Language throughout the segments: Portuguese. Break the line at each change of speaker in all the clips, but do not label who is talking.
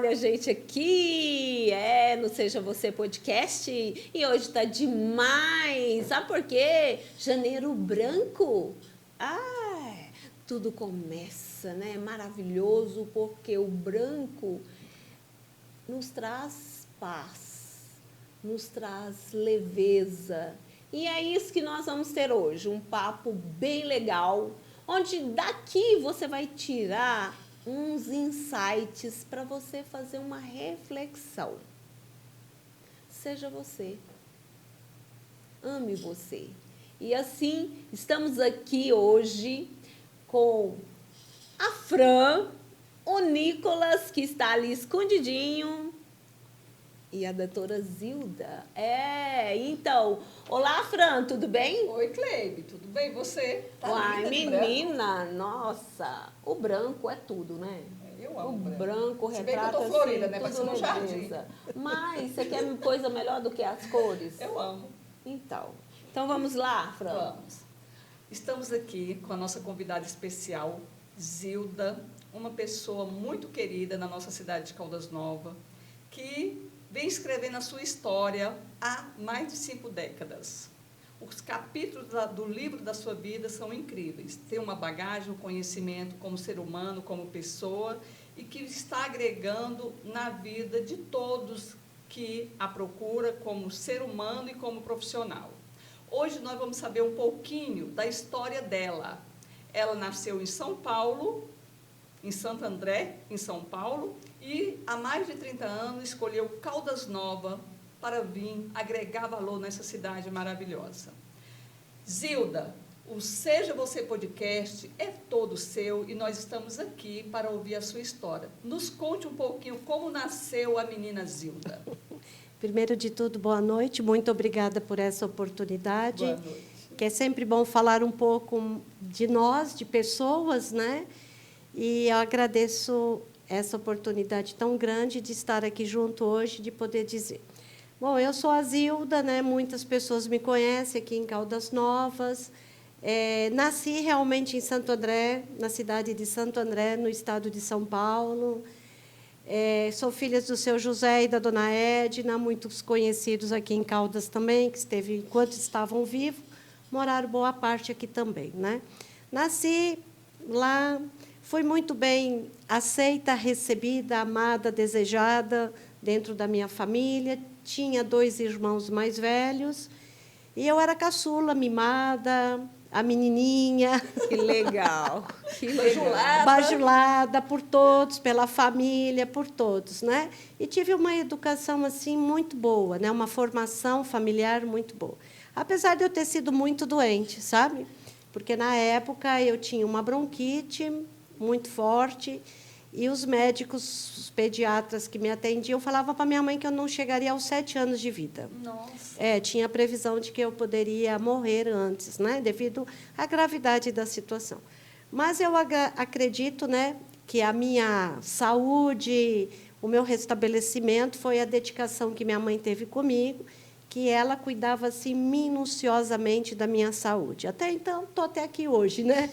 olha a gente aqui, no Seja Você Podcast, e hoje tá demais. Sabe por quê? Janeiro branco. Tudo começa, né? Maravilhoso, porque o branco nos traz paz, nos traz leveza. E é isso que nós vamos ter hoje, um papo bem legal, onde daqui você vai tirar uns insights para você fazer uma reflexão. Seja você. Ame você. E assim, estamos aqui hoje com a Fran, o Nicolas, que está ali escondidinho, e a doutora Zilda. Então, olá, Fran, tudo bem?
Oi, Cleide, tudo bem? E você?
Tá uai, menina, nossa, o branco é tudo, né?
Eu amo
o branco retrata.
Se bem que eu tô florida, né?
Tudo
no jardim.
Mas você quer coisa melhor do que as cores?
Eu amo.
Então vamos lá, Fran?
Vamos. Estamos aqui com a nossa convidada especial, Zilda, uma pessoa muito querida na nossa cidade de Caldas Novas, que vem escrevendo a sua história há mais de 5 décadas. Os capítulos do livro da sua vida são incríveis. Tem uma bagagem, um conhecimento como ser humano, como pessoa, e que está agregando na vida de todos que a procura como ser humano e como profissional. Hoje nós vamos saber um pouquinho da história dela. Ela nasceu em São Paulo, em Santo André, em São Paulo, e há mais de 30 anos escolheu Caldas Novas para vir agregar valor nessa cidade maravilhosa. Zilda, o Seja Você Podcast é todo seu e nós estamos aqui para ouvir a sua história. Nos conte um pouquinho como nasceu a menina Zilda.
Primeiro de tudo, boa noite. Muito obrigada por essa oportunidade.
Boa noite.
Que é sempre bom falar um pouco de nós, de pessoas, né? E eu agradeço essa oportunidade tão grande de estar aqui junto hoje, de poder dizer. Bom, eu sou a Zilda, né? Muitas pessoas me conhecem aqui em Caldas Novas. Nasci realmente em Santo André, na cidade de Santo André, no estado de São Paulo. Sou filha do seu José e da dona Edna, muitos conhecidos aqui em Caldas também, que esteve enquanto estavam vivos, moraram boa parte aqui também, né? Nasci lá, fui muito bem aceita, recebida, amada, desejada dentro da minha família. Tinha 2 irmãos mais velhos e eu era caçula, mimada, a menininha.
Que legal. Que
legal.
Bajulada por todos, pela família, por todos, né? E tive uma educação assim muito boa, né? Uma formação familiar muito boa. Apesar de eu ter sido muito doente, sabe? Porque na época eu tinha uma bronquite muito forte e os médicos, os pediatras que me atendiam falavam para minha mãe que eu não chegaria aos 7 anos de vida.
Nossa.
Tinha a previsão de que eu poderia morrer antes, né, devido à gravidade da situação. Mas eu acredito, né, que a minha saúde, o meu restabelecimento foi a dedicação que minha mãe teve comigo, que ela cuidava assim minuciosamente da minha saúde. Até então, estou até aqui hoje, né?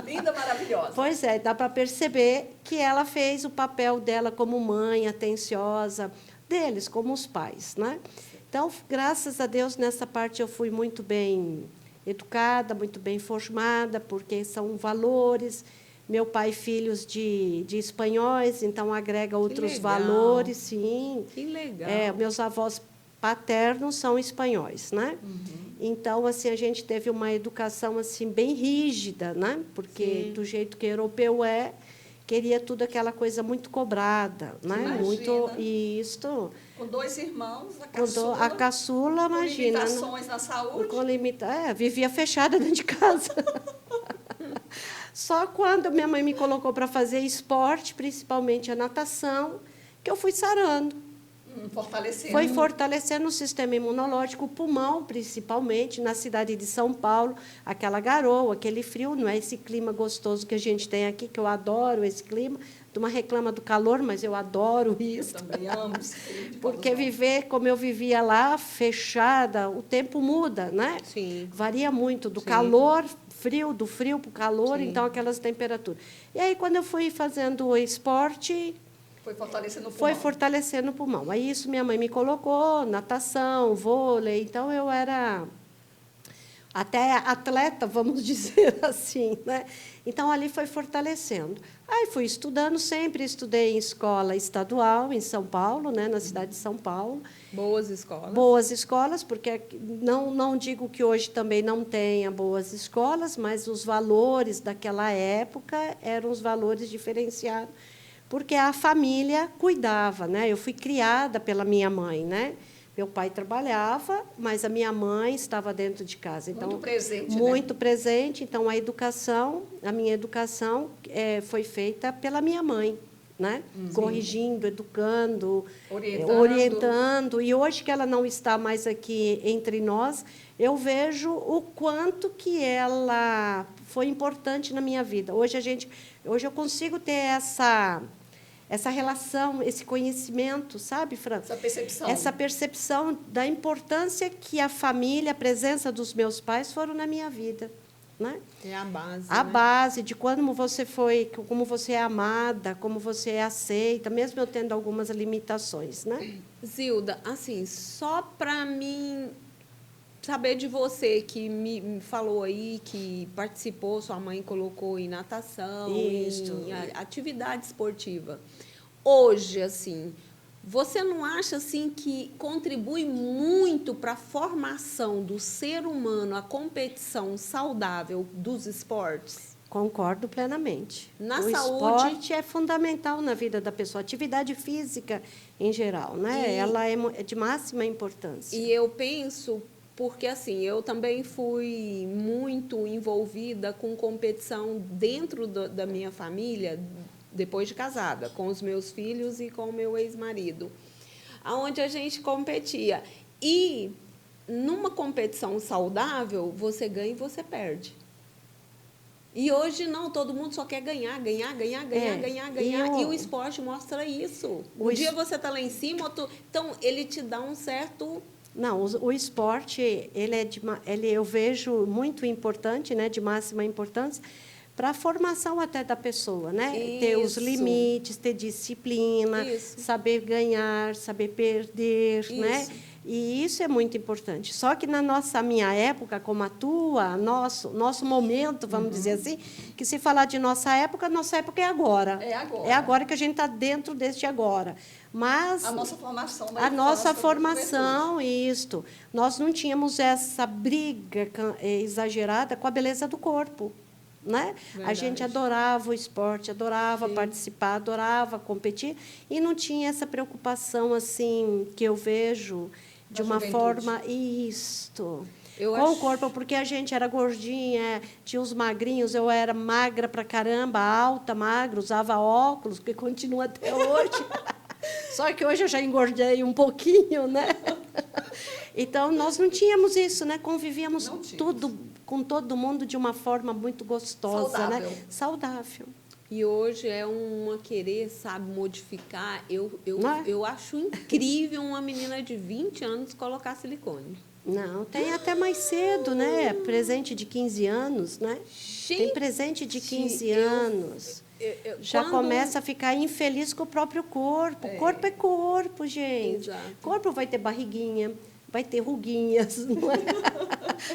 Linda, maravilhosa.
Pois é, dá para perceber que ela fez o papel dela como mãe, atenciosa, deles como os pais, né? Então, graças a Deus, nessa parte eu fui muito bem educada, muito bem formada, porque são valores. Meu pai, filhos de espanhóis, então agrega outros valores, sim.
Que legal.
Meus avós paternos são espanhóis, né?
Uhum.
Então, assim, a gente teve uma educação assim bem rígida, né? Porque
Sim.
do jeito que europeu queria tudo aquela coisa muito cobrada, né?
Imagina.
Muito isto.
Com 2 irmãos,
A caçula, imagina.
Com limitações na saúde.
Vivia fechada dentro de casa. Só quando minha mãe me colocou para fazer esporte, principalmente a natação, que eu fui sarando.
Fortalecendo.
Foi fortalecendo o sistema imunológico, o pulmão, principalmente, na cidade de São Paulo, aquela garoa, aquele frio, não é esse clima gostoso que a gente tem aqui, que eu adoro esse clima. A turma reclama do calor, mas eu adoro isso.
Eu também amo esse clima.
Porque viver como eu vivia lá, fechada, o tempo muda, né?
Sim.
Varia muito, do
Sim.
calor, frio, do frio para o calor,
Sim.
então aquelas temperaturas. E aí, quando eu fui fazendo o esporte,
Foi fortalecendo o pulmão.
Foi fortalecendo o pulmão. Aí isso minha mãe me colocou, natação, vôlei, então eu era até atleta, vamos dizer assim, né? Então ali foi fortalecendo. Aí fui estudando, sempre estudei em escola estadual em São Paulo, né, na cidade de São Paulo.
Boas escolas.
Boas escolas, porque não digo que hoje também não tenha boas escolas, mas os valores daquela época eram os valores diferenciados, porque a família cuidava, né? Eu fui criada pela minha mãe, né? Meu pai trabalhava, mas a minha mãe estava dentro de casa. Então,
muito presente,
muito
né?
presente. Então, a minha educação foi feita pela minha mãe, né? Corrigindo, educando, orientando. E hoje que ela não está mais aqui entre nós, eu vejo o quanto que ela foi importante na minha vida. Hoje eu consigo ter essa relação, esse conhecimento, sabe, Fran?
Essa percepção.
Essa percepção da importância que a família, a presença dos meus pais foram na minha vida, né?
É a base.
A
né?
base de como você é amada, como você é aceita, mesmo eu tendo algumas limitações, né?
Zilda, assim, só para mim saber de você, que me falou aí, que participou, sua mãe colocou em natação,
Isso.
em atividade esportiva. Hoje, assim, você não acha assim que contribui muito para a formação do ser humano, a competição saudável dos esportes?
Concordo plenamente.
Na
o
saúde-
esporte é fundamental na vida da pessoa, atividade física em geral, né?
E-
Ela é de máxima importância.
E eu penso, porque assim, eu também fui muito envolvida com competição dentro da minha família, depois de casada, com os meus filhos e com o meu ex-marido, aonde a gente competia. E numa competição saudável, você ganha e você perde. E hoje não, todo mundo só quer ganhar, ganhar. E o esporte mostra isso. Um dia você está lá em cima, então ele te dá um certo...
Não, o esporte, eu vejo muito importante, né, de máxima importância, para a formação até da pessoa, né? Ter os
Isso.
limites, ter disciplina,
Isso.
saber ganhar, saber perder, né?
Isso.
E isso é muito importante. Só que na minha época, como a tua, nosso momento, vamos dizer assim, que se falar de nossa época é agora.
É agora.
É agora que a gente está dentro deste agora. Mas
a nossa formação da
a nossa
infância, da
formação, isto. Nós não tínhamos essa briga exagerada com a beleza do corpo, né? A gente adorava o esporte, adorava participar, adorava competir e não tinha essa preocupação assim que eu vejo de uma forma isto. Com o corpo, porque a gente era gordinha, tinha os magrinhos, eu era magra pra caramba, alta, magra, usava óculos, que continua até hoje. Só que hoje eu já engordei um pouquinho, né? Então, nós não tínhamos isso, né? Convivíamos com todo mundo de uma forma muito gostosa,
saudável.
Né? Saudável.
E hoje é uma querer, sabe, modificar. Eu acho incrível uma menina de 20 anos colocar silicone.
Não, tem até mais cedo, né? Presente de 15 anos, né?
Gente,
tem presente de 15 anos. Já começa a ficar infeliz com o próprio corpo. Corpo é corpo, gente.
Exato.
Corpo vai ter barriguinha, vai ter ruguinhas, não é?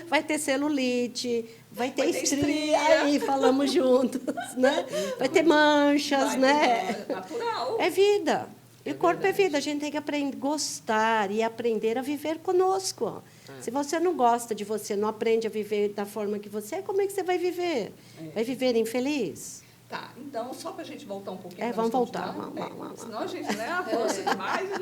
Vai ter celulite, vai ter estria. Aí falamos juntos, né? Vai ter manchas, né?
Natural.
É vida. E o corpo é vida. A gente tem que aprender, gostar e aprender a viver conosco. Se você não gosta de você, não aprende a viver da forma que você é, como é que você vai viver? Vai viver infeliz?
Tá, então, só para a gente voltar um pouquinho.
Vamos voltar. Vamos.
Senão a gente avança demais e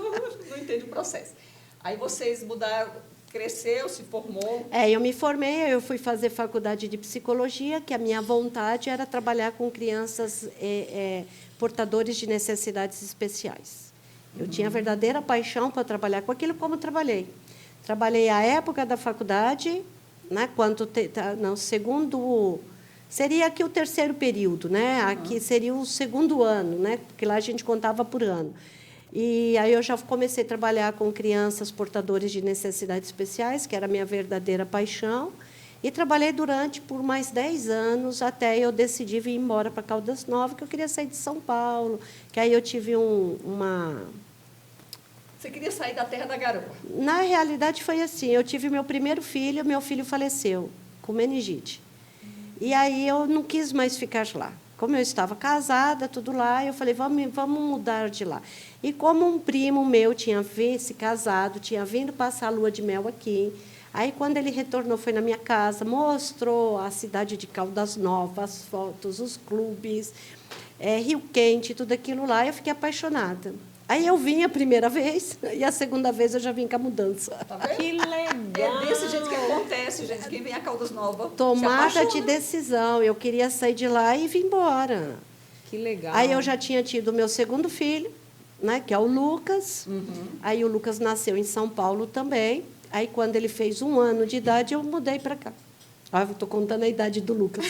não entende o processo. Aí vocês mudaram, cresceu, se formou.
Eu me formei, eu fui fazer faculdade de psicologia, que a minha vontade era trabalhar com crianças portadores de necessidades especiais. Eu tinha verdadeira paixão para trabalhar com aquilo, como trabalhei. Trabalhei a época da faculdade, né, segundo... Seria aqui o terceiro período, né? Aqui seria o segundo ano, né? Porque lá a gente contava por ano. E aí eu já comecei a trabalhar com crianças portadores de necessidades especiais, que era a minha verdadeira paixão. E trabalhei por mais 10 anos, até eu decidi vir embora para Caldas Novas, que eu queria sair de São Paulo, que aí eu tive uma...
Você queria sair da terra da garoa?
Na realidade, foi assim, eu tive meu primeiro filho faleceu com meningite. E aí eu não quis mais ficar lá. Como eu estava casada, tudo lá, eu falei, vamos mudar de lá. E como um primo meu tinha se casado, tinha vindo passar a lua de mel aqui, aí, quando ele retornou, foi na minha casa, mostrou a cidade de Caldas Novas, as fotos, os clubes, Rio Quente, tudo aquilo lá, e eu fiquei apaixonada. Aí eu vim a primeira vez, e a segunda vez eu já vim com a mudança.
Tá vendo?
Que legal!
É desse jeito que acontece, gente. Quem vem a Caldas Novas
Tomada de decisão. Eu queria sair de lá e vir embora.
Que legal.
Aí eu já tinha tido o meu segundo filho, né, que é o Lucas. Aí o Lucas nasceu em São Paulo também. Aí, quando ele fez 1 ano de idade, eu mudei para cá. Ah, eu estou contando a idade do Lucas.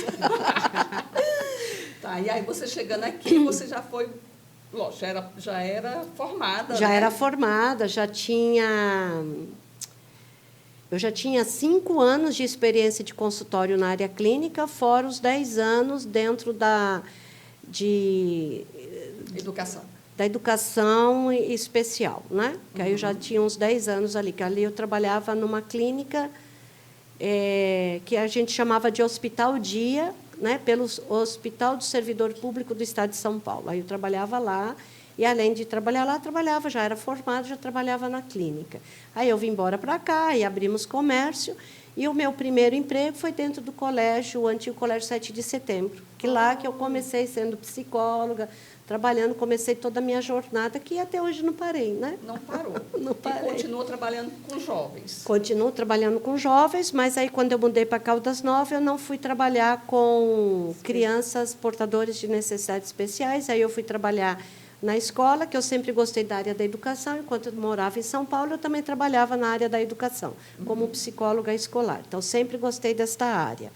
Tá, e aí você chegando aqui, você já foi... Lógico, já era formada,
Já
né?
era formada, eu já tinha 5 anos de experiência de consultório na área clínica, fora os 10 anos dentro da educação especial, né? Que aí eu já tinha uns 10 anos ali, que ali eu trabalhava numa clínica que a gente chamava de Hospital Dia, né, pelo Hospital do Servidor Público do Estado de São Paulo. Aí eu trabalhava lá, e, além de trabalhar lá, já era formada, já trabalhava na clínica. Aí eu vim embora para cá, e abrimos comércio, e o meu primeiro emprego foi dentro do colégio, o antigo Colégio 7 de Setembro, que lá que eu comecei sendo psicóloga, trabalhando, comecei toda a minha jornada, que até hoje não parei, né?
Não parou.
Não parei.
E continua trabalhando com jovens.
Continuo trabalhando com jovens, mas aí, quando eu mudei para Caldas Novas, eu não fui trabalhar com crianças portadores de necessidades especiais. Aí eu fui trabalhar na escola, que eu sempre gostei da área da educação. Enquanto eu morava em São Paulo, eu também trabalhava na área da educação, como psicóloga escolar. Então, sempre gostei desta área.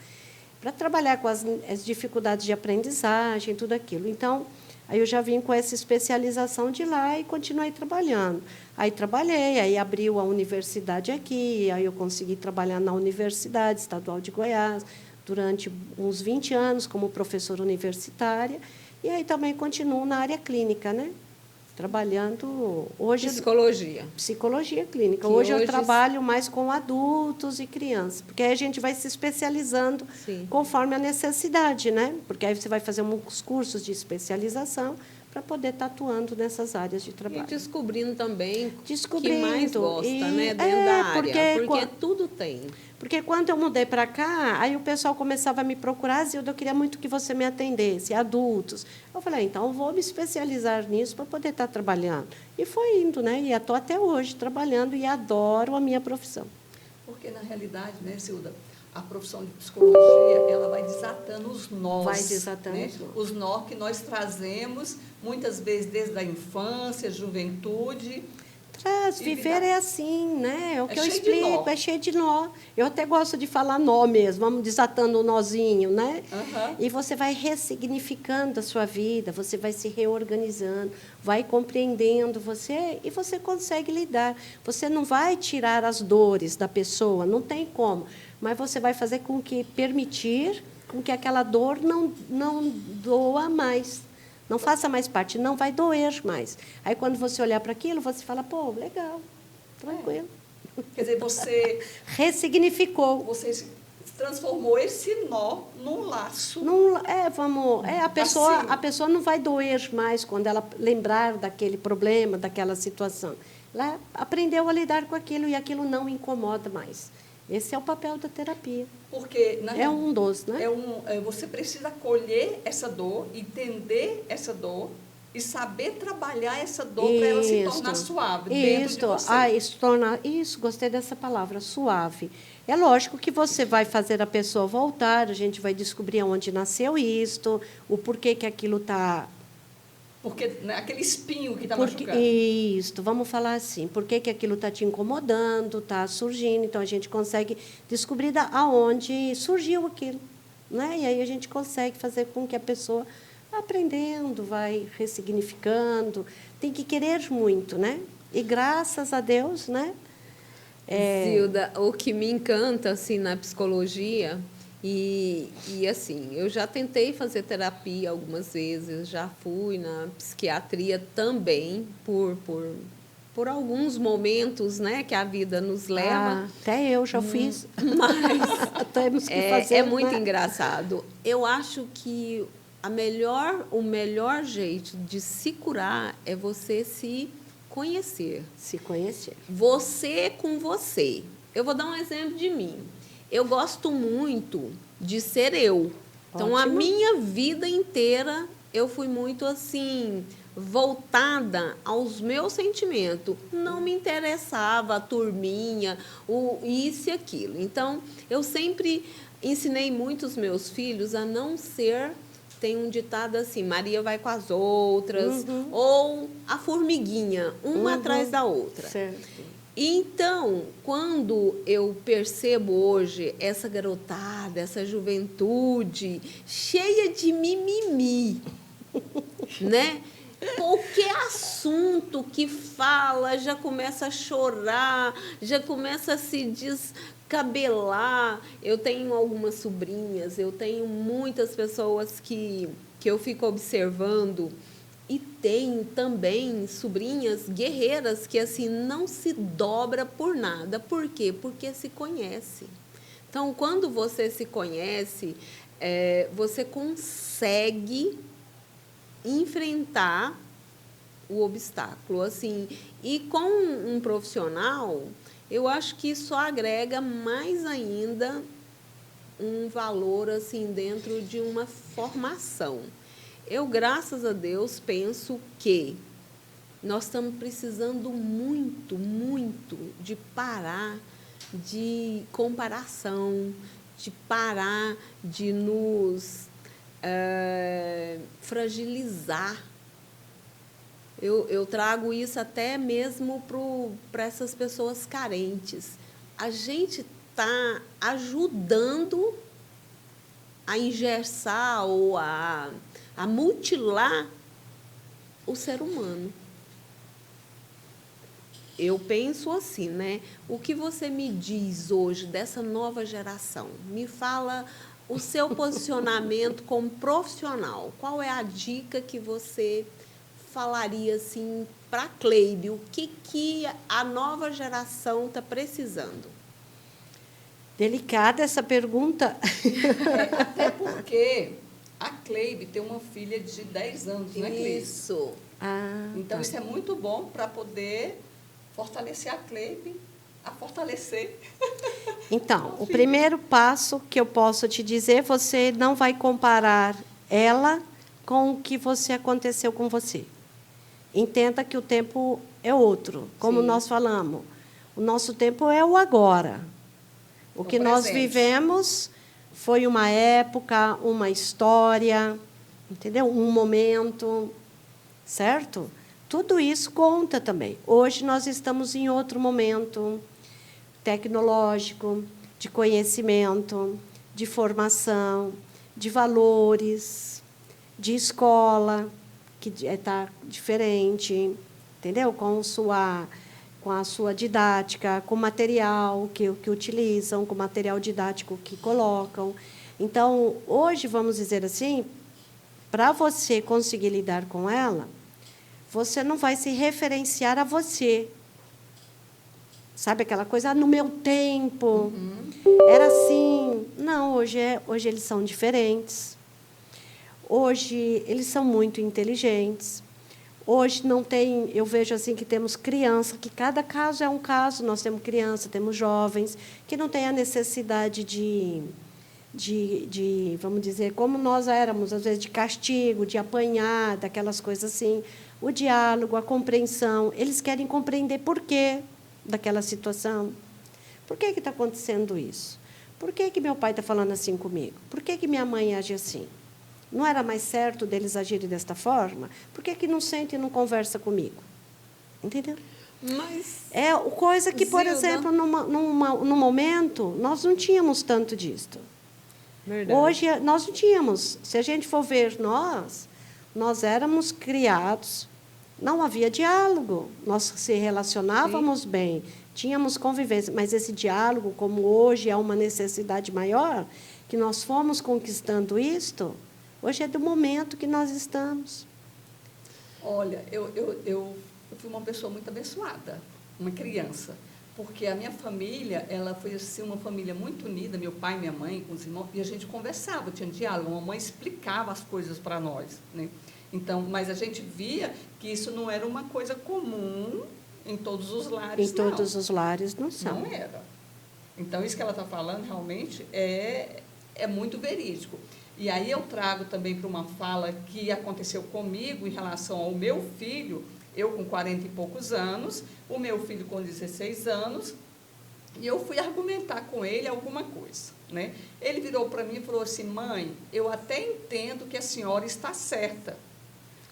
Para trabalhar com as dificuldades de aprendizagem, tudo aquilo. Então, aí eu já vim com essa especialização de lá e continuei trabalhando. Aí trabalhei, aí abriu a universidade aqui, aí eu consegui trabalhar na Universidade Estadual de Goiás durante uns 20 anos como professora universitária, e aí também continuo na área clínica, né? Trabalhando hoje psicologia clínica. Hoje eu trabalho mais com adultos e crianças, porque aí a gente vai se especializando conforme a necessidade, né? Porque aí você vai fazer uns cursos de especialização para poder estar atuando nessas áreas de trabalho.
E descobrindo também o que mais gosta, né, dentro da área, porque tudo tem.
Porque quando eu mudei para cá, aí o pessoal começava a me procurar, Zilda, eu queria muito que você me atendesse, adultos. Eu falei, então eu vou me especializar nisso para poder estar trabalhando. E foi indo, né? E estou até hoje trabalhando e adoro a minha profissão.
Porque, na realidade, né, Zilda, a profissão de psicologia, ela vai desatando os nós.
Vai desatando, né?
Os nós que nós trazemos, muitas vezes desde a infância, juventude.
Viver é assim, né? É o que eu explico, é cheio de nó. Eu até gosto de falar nó mesmo, vamos desatando o nozinho, né? E você vai ressignificando a sua vida, você vai se reorganizando, vai compreendendo você e você consegue lidar. Você não vai tirar as dores da pessoa, não tem como, mas você vai fazer com que permitir com que aquela dor não doa mais. Não faça mais parte, não vai doer mais. Aí, quando você olhar para aquilo, você fala, pô, legal, tranquilo.
Quer dizer, você...
ressignificou.
Você transformou esse nó num laço.
A pessoa não vai doer mais quando ela lembrar daquele problema, daquela situação. Ela aprendeu a lidar com aquilo e aquilo não incomoda mais. Esse é o papel da terapia.
Porque
é um dos, né?
Você precisa acolher essa dor, entender essa dor e saber trabalhar essa dor para ela se tornar suave dentro de você.
Isso, gostei dessa palavra, suave. É lógico que você vai fazer a pessoa voltar, a gente vai descobrir onde nasceu isto, o porquê que aquilo está...
Porque, né, aquele espinho que está machucando.
Isso, vamos falar assim, por que aquilo está te incomodando, está surgindo, então a gente consegue descobrir aonde surgiu aquilo, né? E aí a gente consegue fazer com que a pessoa vá aprendendo, vai ressignificando, tem que querer muito, né? E graças a Deus, né?
Zilda, o que me encanta assim na psicologia e assim, eu já tentei fazer terapia algumas vezes, já fui na psiquiatria também por alguns momentos, né, que a vida nos leva.
Até eu já fiz.
Mas
Temos que fazer.
é muito
né?
engraçado. Eu acho que o melhor jeito de se curar é você se conhecer.
Se conhecer.
Você com você. Eu vou dar um exemplo de mim. Eu gosto muito de ser eu. Então, a
Ótimo.
minha vida inteira, eu fui muito assim, voltada aos meus sentimentos. Não me interessava a turminha, o isso e aquilo. Então, eu sempre ensinei muito os meus filhos a não ser. Tem um ditado assim, Maria vai com as outras, ou a formiguinha, uma atrás da outra.
Certo.
Então, quando eu percebo hoje essa garotada, essa juventude cheia de mimimi, né? Qualquer assunto que fala já começa a chorar, já começa a se descabelar. Eu tenho algumas sobrinhas, eu tenho muitas pessoas que eu fico observando. E tenho também sobrinhas guerreiras que assim não se dobra por nada. Por quê? Porque se conhece. Então, quando você se conhece, você consegue enfrentar o obstáculo. Assim, e com um profissional, eu acho que isso agrega mais ainda um valor assim dentro de uma formação. Eu, graças a Deus, penso que nós estamos precisando muito, muito de parar de comparação, de parar de nos fragilizar. Eu trago isso até mesmo para essas pessoas carentes. A gente está ajudando a engessar ou a mutilar o ser humano. Eu penso assim, né? O que você me diz hoje dessa nova geração? Me fala o seu posicionamento como profissional. Qual é a dica que você falaria assim para a Cleibe? O que a nova geração está precisando?
Delicada essa pergunta.
Até porque a Cleibe tem uma filha de 10 anos, não é, Cleibe?
Isso.
Então, isso é muito bom para poder fortalecer a Cleibe, a fortalecer.
Então, o primeiro passo que eu posso te dizer, você não vai comparar ela com o que aconteceu com você. Entenda que o tempo é outro, como nós falamos. O nosso tempo é o agora. O que nós vivemos foi uma época, uma história, entendeu? Um momento, certo? Tudo isso conta também. Hoje nós estamos em outro momento tecnológico, de conhecimento, de formação, de valores, de escola, que está diferente, entendeu? Com a sua didática, com o material que utilizam, com o material didático que colocam. Então, hoje, vamos dizer assim, para você conseguir lidar com ela, você não vai se referenciar a você. Sabe aquela coisa, no meu tempo, era assim. Não, hoje eles são diferentes. Hoje, eles são muito inteligentes. Hoje não tem, eu vejo assim que temos criança, que cada caso é um caso. Nós temos criança, temos jovens, que não têm a necessidade de vamos dizer, como nós éramos, às vezes, de castigo, de apanhar, daquelas coisas assim. O diálogo, a compreensão. Eles querem compreender por quê daquela situação. Por que está acontecendo isso? Por que meu pai está falando assim comigo? Por que minha mãe age assim? Não era mais certo deles agirem desta forma? Por que não sente e não conversa comigo? Entendeu?
Mas
é coisa que, por
Zilda,
exemplo, num momento, nós não tínhamos tanto disto.
Verdade.
Hoje, nós não tínhamos. Se a gente for ver nós éramos criados, não havia diálogo. Nós se relacionávamos bem, tínhamos convivência, mas esse diálogo, como hoje é uma necessidade maior, que nós fomos conquistando isto, hoje é do momento que nós estamos.
Olha, eu fui uma pessoa muito abençoada, uma criança, porque a minha família, ela foi assim, uma família muito unida, meu pai, minha mãe, com os irmãos, e a gente conversava, tinha diálogo, a mamãe explicava as coisas para nós, né? Então, mas a gente via que isso não era uma coisa comum em todos os lares,
Em todos os lares não são.
Não era. Então, isso que ela está falando realmente é muito verídico. E aí eu trago também para uma fala que aconteceu comigo em relação ao meu filho, eu com 40 e poucos anos, o meu filho com 16 anos, e eu fui argumentar com ele alguma coisa, né? Ele virou para mim e falou assim: mãe, eu até entendo que a senhora está certa,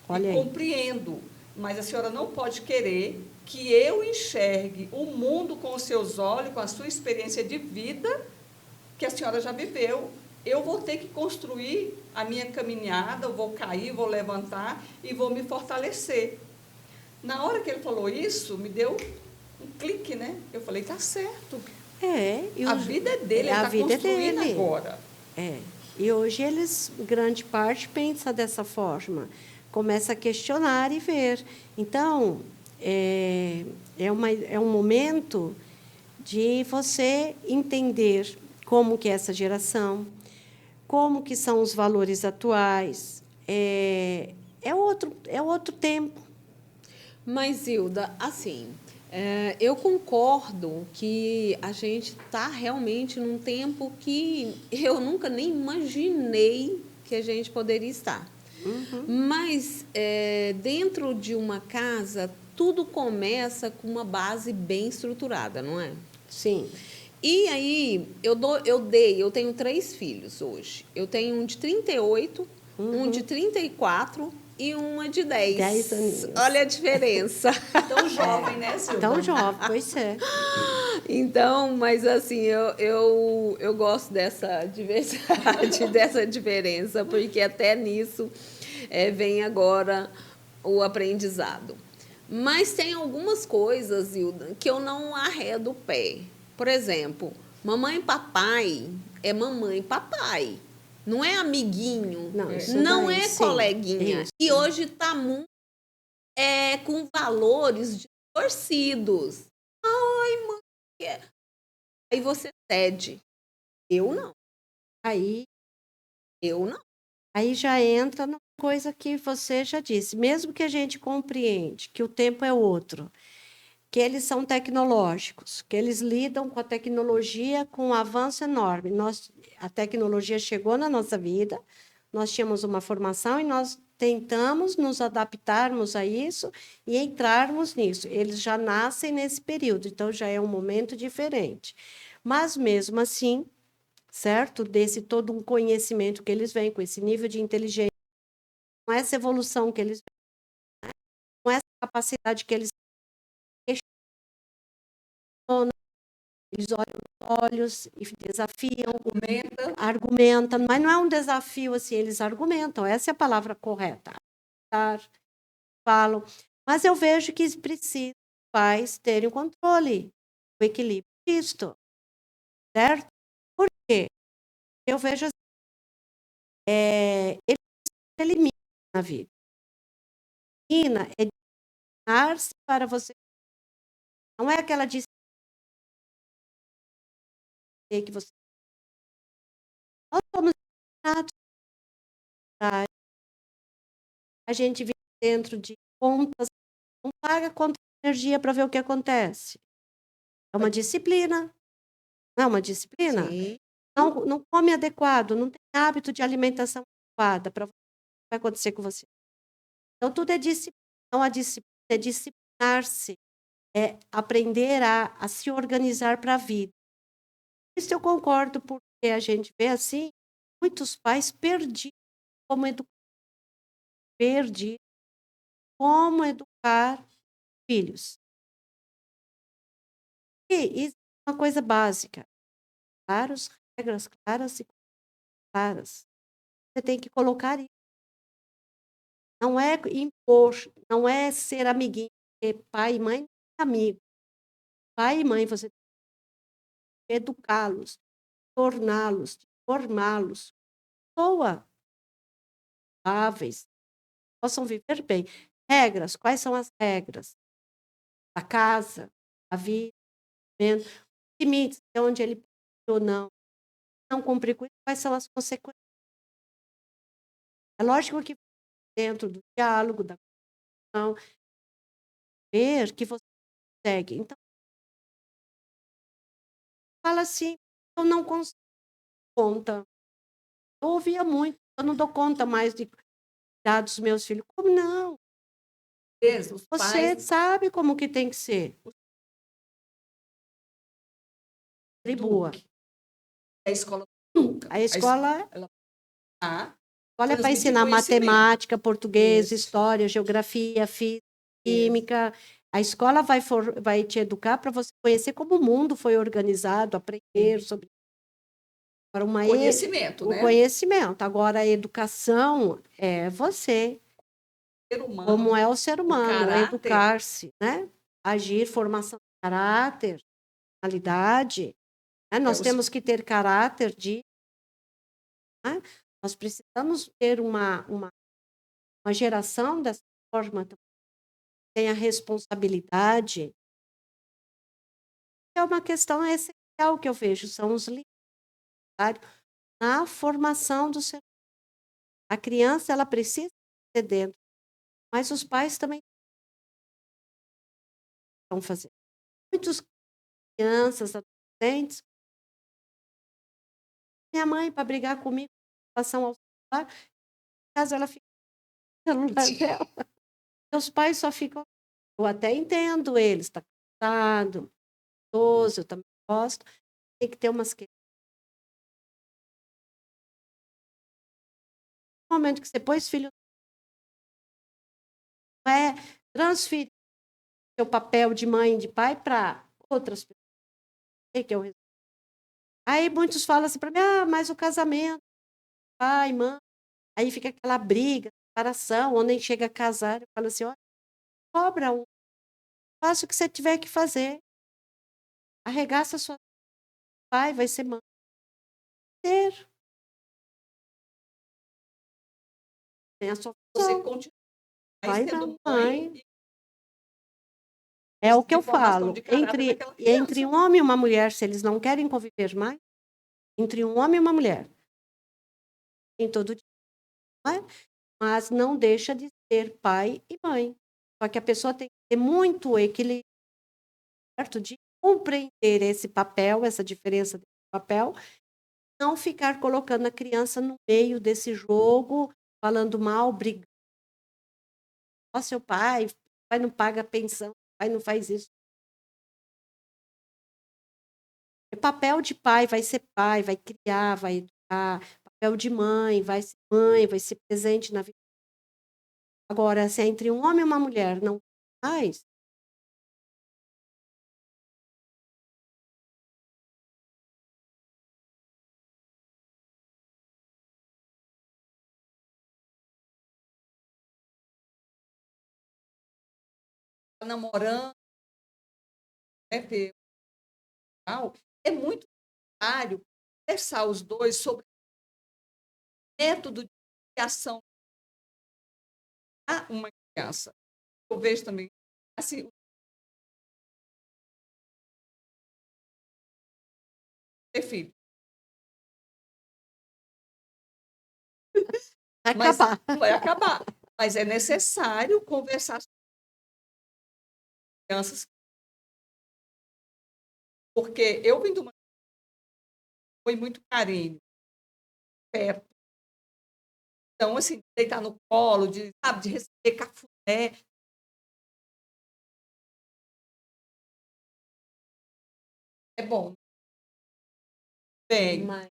Olha
e
aí.
compreendo, mas a senhora não pode querer que eu enxergue o mundo com os seus olhos, com a sua experiência de vida, que a senhora já viveu. Eu vou ter que construir a minha caminhada, eu vou cair, vou levantar e vou me fortalecer. Na hora que ele falou isso, me deu um clique, né? Eu falei, tá certo. A vida é dele, ele está construindo agora.
E hoje eles, grande parte, pensa dessa forma. Começa a questionar e ver. Então, é um momento de você entender como que é essa geração, como que são os valores atuais. É outro tempo.
Mas, Zilda, assim, eu concordo que a gente está realmente num tempo que eu nunca nem imaginei que a gente poderia estar. Mas, dentro de uma casa, tudo começa com uma base bem estruturada, não é?
Sim.
E aí, eu tenho 3 filhos hoje. Eu tenho um de 38, um de 34 e uma de 10.
10 aninhos.
Olha a diferença.
Tão jovem, né, Silvia?
Tão jovem, pois é.
Então, mas assim, eu gosto dessa diversidade, dessa diferença, porque até nisso vem agora o aprendizado. Mas tem algumas coisas, Hilda, que eu não arredo o pé. Por exemplo, mamãe e papai é mamãe e papai. Não é amiguinho,
Não, isso
não
daí,
é
sim.
coleguinha.
Isso.
E hoje está muito com valores distorcidos. Ai, mãe. Aí você cede. Eu não.
Aí
Eu não.
Aí já entra numa coisa que você já disse. Mesmo que a gente compreende que o tempo é outro, que eles são tecnológicos, que eles lidam com a tecnologia com um avanço enorme. A tecnologia chegou na nossa vida, nós tínhamos uma formação e nós tentamos nos adaptarmos a isso e entrarmos nisso. Eles já nascem nesse período, então já é um momento diferente. Mas, mesmo assim, certo? Desse todo um conhecimento que eles vêm, com esse nível de inteligência, com essa evolução que eles vêm, com essa capacidade que eles questionam, eles olham nos olhos e desafiam, argumentam, mas não é um desafio assim, eles argumentam, essa é a palavra correta. Falam, mas eu vejo que precisa os pais terem o controle, o equilíbrio disto, certo? Por quê? Eu vejo assim, eles têm limite na vida. Disciplina é disciplinar-se para você. Não é aquela disciplina que você. Nós somos disciplinados. A gente vive dentro de contas, não paga conta de energia para ver o que acontece. É uma disciplina. Não é uma disciplina?
Sim.
Não come adequado, não tem hábito de alimentação adequada para o que vai acontecer com você. Então, tudo é disciplina. Então, a disciplina é disciplinar-se, é aprender a se organizar para a vida. Isso eu concordo, porque a gente vê assim, muitos pais perdidos como educar. Perdidos como educar filhos. E isso é uma coisa básica. Claras, regras claras e claras. Você tem que colocar isso. Não é impor, não é ser amiguinho, porque pai e mãe não é amigo. pai e mãe, você tem que educá-los, torná-los, formá-los pessoas saudáveis, possam viver bem. Regras, quais são as regras? Da casa, da vida, limites, de onde ele pode ou não cumprir com isso, quais são as consequências. É lógico que dentro do diálogo, da questão, ver que você consegue. Então, fala assim, eu não consigo conta. Eu ouvia muito, eu não dou conta mais de cuidar dos meus filhos. Como não?
Os
Você
pais
sabe como que tem que ser. Retribua.
a escola nunca.
A escola
Ela tá
é para
transmitir
ensinar
conhecimento.
matemática, português,
Isso.
história, geografia, física, química. A escola vai te educar para você conhecer como o mundo foi organizado, aprender sobre para
Conhecimento,
o
né?
conhecimento. Agora, a educação é você,
Ser humano,
como é o ser humano,
caráter.
educar-se, né? Agir, formação de caráter, personalidade. Né? Nós temos que ter caráter né? Nós precisamos ter uma geração dessa forma, que tenha responsabilidade. É uma questão essencial que eu vejo, são os líderes na formação do ser humano. A criança, ela precisa ser dentro, mas os pais também estão fazendo. Muitas crianças, adolescentes, minha mãe, para brigar comigo em relação ao celular, em casa ela fica no celular dela. Meus pais só ficam. Eu até entendo eles, está cansado, idoso, eu também gosto. Tem que ter umas questões. No momento que você pôs filho, não é transferir seu papel de mãe e de pai para outras pessoas. Que é o resultado. Aí muitos falam assim para mim, mas o casamento, pai, mãe, aí fica aquela briga, separação, ou nem chega a casar. Eu falo assim, olha, cobra faça o que você tiver que fazer. Arregaça sua pai, vai ser mãe. Tem a sua
Você
função.
continua
Pai
sendo
não,
mãe.
mãe. É o que eu
formação
falo.
de caráter daquela criança.
Entre um homem e uma mulher, se eles não querem conviver mais, entre um homem e uma mulher, em todo dia, não é? Mas não deixa de ser pai e mãe. Só que a pessoa tem que ter muito equilíbrio de compreender esse papel, essa diferença desse papel, não ficar colocando a criança no meio desse jogo, falando mal, brigando. Ó, seu pai não paga pensão, pai não faz isso. O papel de pai, vai criar, vai educar. Papel de mãe, vai ser presente na vida. Agora, se é entre um homem e uma mulher, não mais.
Namorando, né, é muito necessário conversar os dois sobre o método de criação a uma criança. Eu vejo também, assim, ter filho.
Vai
Mas
acabar.
não vai acabar. Mas é necessário conversar com crianças. Porque eu vim de uma. Foi muito carinho, perto. Então, assim, deitar no colo, de receber cafuné. É bom. Bem.
Mas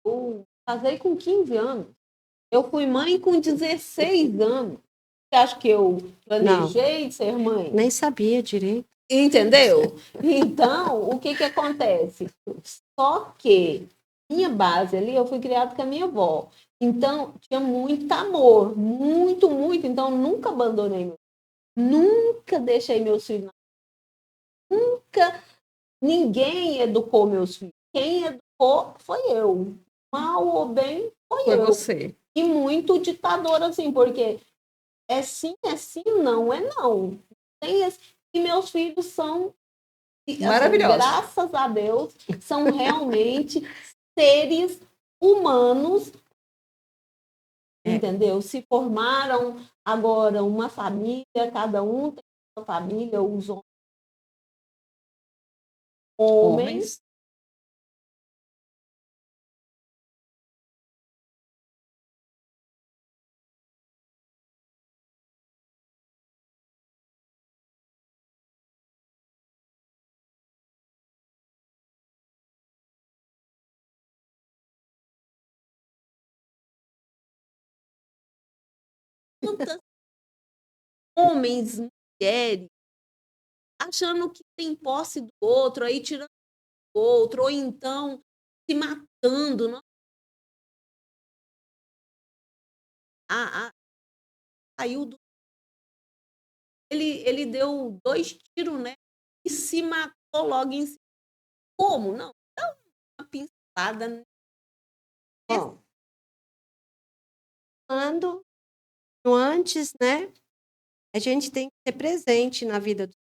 Eu casei com 15 anos. Eu fui mãe com 16 anos. Você acha que eu planejei ser mãe?
nem sabia direito.
Entendeu? Então, o que acontece? Só que minha base ali, eu fui criada com a minha avó. Então, tinha muito amor, muito, muito. Então, nunca abandonei, nunca deixei meus filhos. Nunca ninguém educou meus filhos. Quem educou foi eu. Mal ou bem, foi eu.
Você.
E muito ditador, assim, porque é sim, não é não. Tem esse... E meus filhos são, assim,
maravilhosos.
Graças a Deus, são realmente seres humanos, entendeu? Se formaram agora uma família, cada um tem uma família, os homens. Quantas homens, mulheres, achando que tem posse do outro, aí tirando do outro, ou então se matando. Não? Saiu do... ele deu 2 tiros, né? E se matou logo em cima. Como? Não, dá uma pincelada.
Bom, quando antes, né? A gente tem que ser presente na vida do...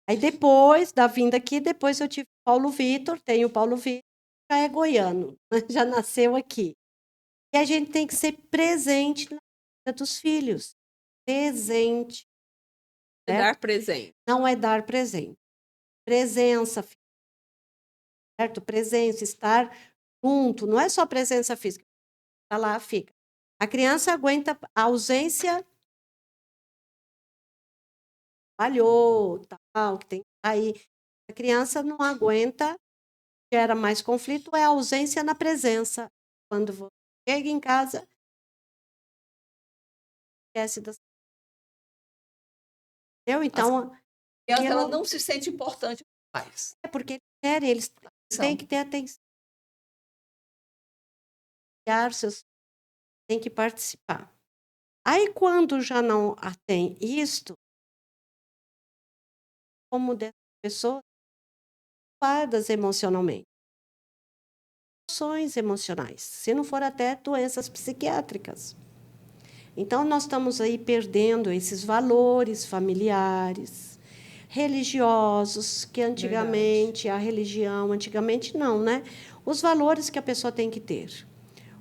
Aí depois da vinda aqui, depois eu tive Paulo Vitor, tenho o Paulo Vitor, já é goiano, já nasceu aqui. E a gente tem que ser presente na vida dos filhos. Presente.
É dar presente.
Não é dar presente. Presença, certo? Presença, estar junto. Não é só presença física. Está lá, fica. A criança aguenta a ausência, falhou, tal, que tem que sair. A criança não aguenta, gera mais conflito, é a ausência na presença. Quando você chega em casa, esquece das... Então,
a criança ela não se sente importante para os pais.
É porque eles têm que ter atenção. Tem que participar. Aí, quando já não tem isto, como dessas pessoas ocupadas emocionalmente. Emoções emocionais, se não for até doenças psiquiátricas. Então, nós estamos aí perdendo esses valores familiares, religiosos, que antigamente, a religião, antigamente não, né? Os valores que a pessoa tem que ter.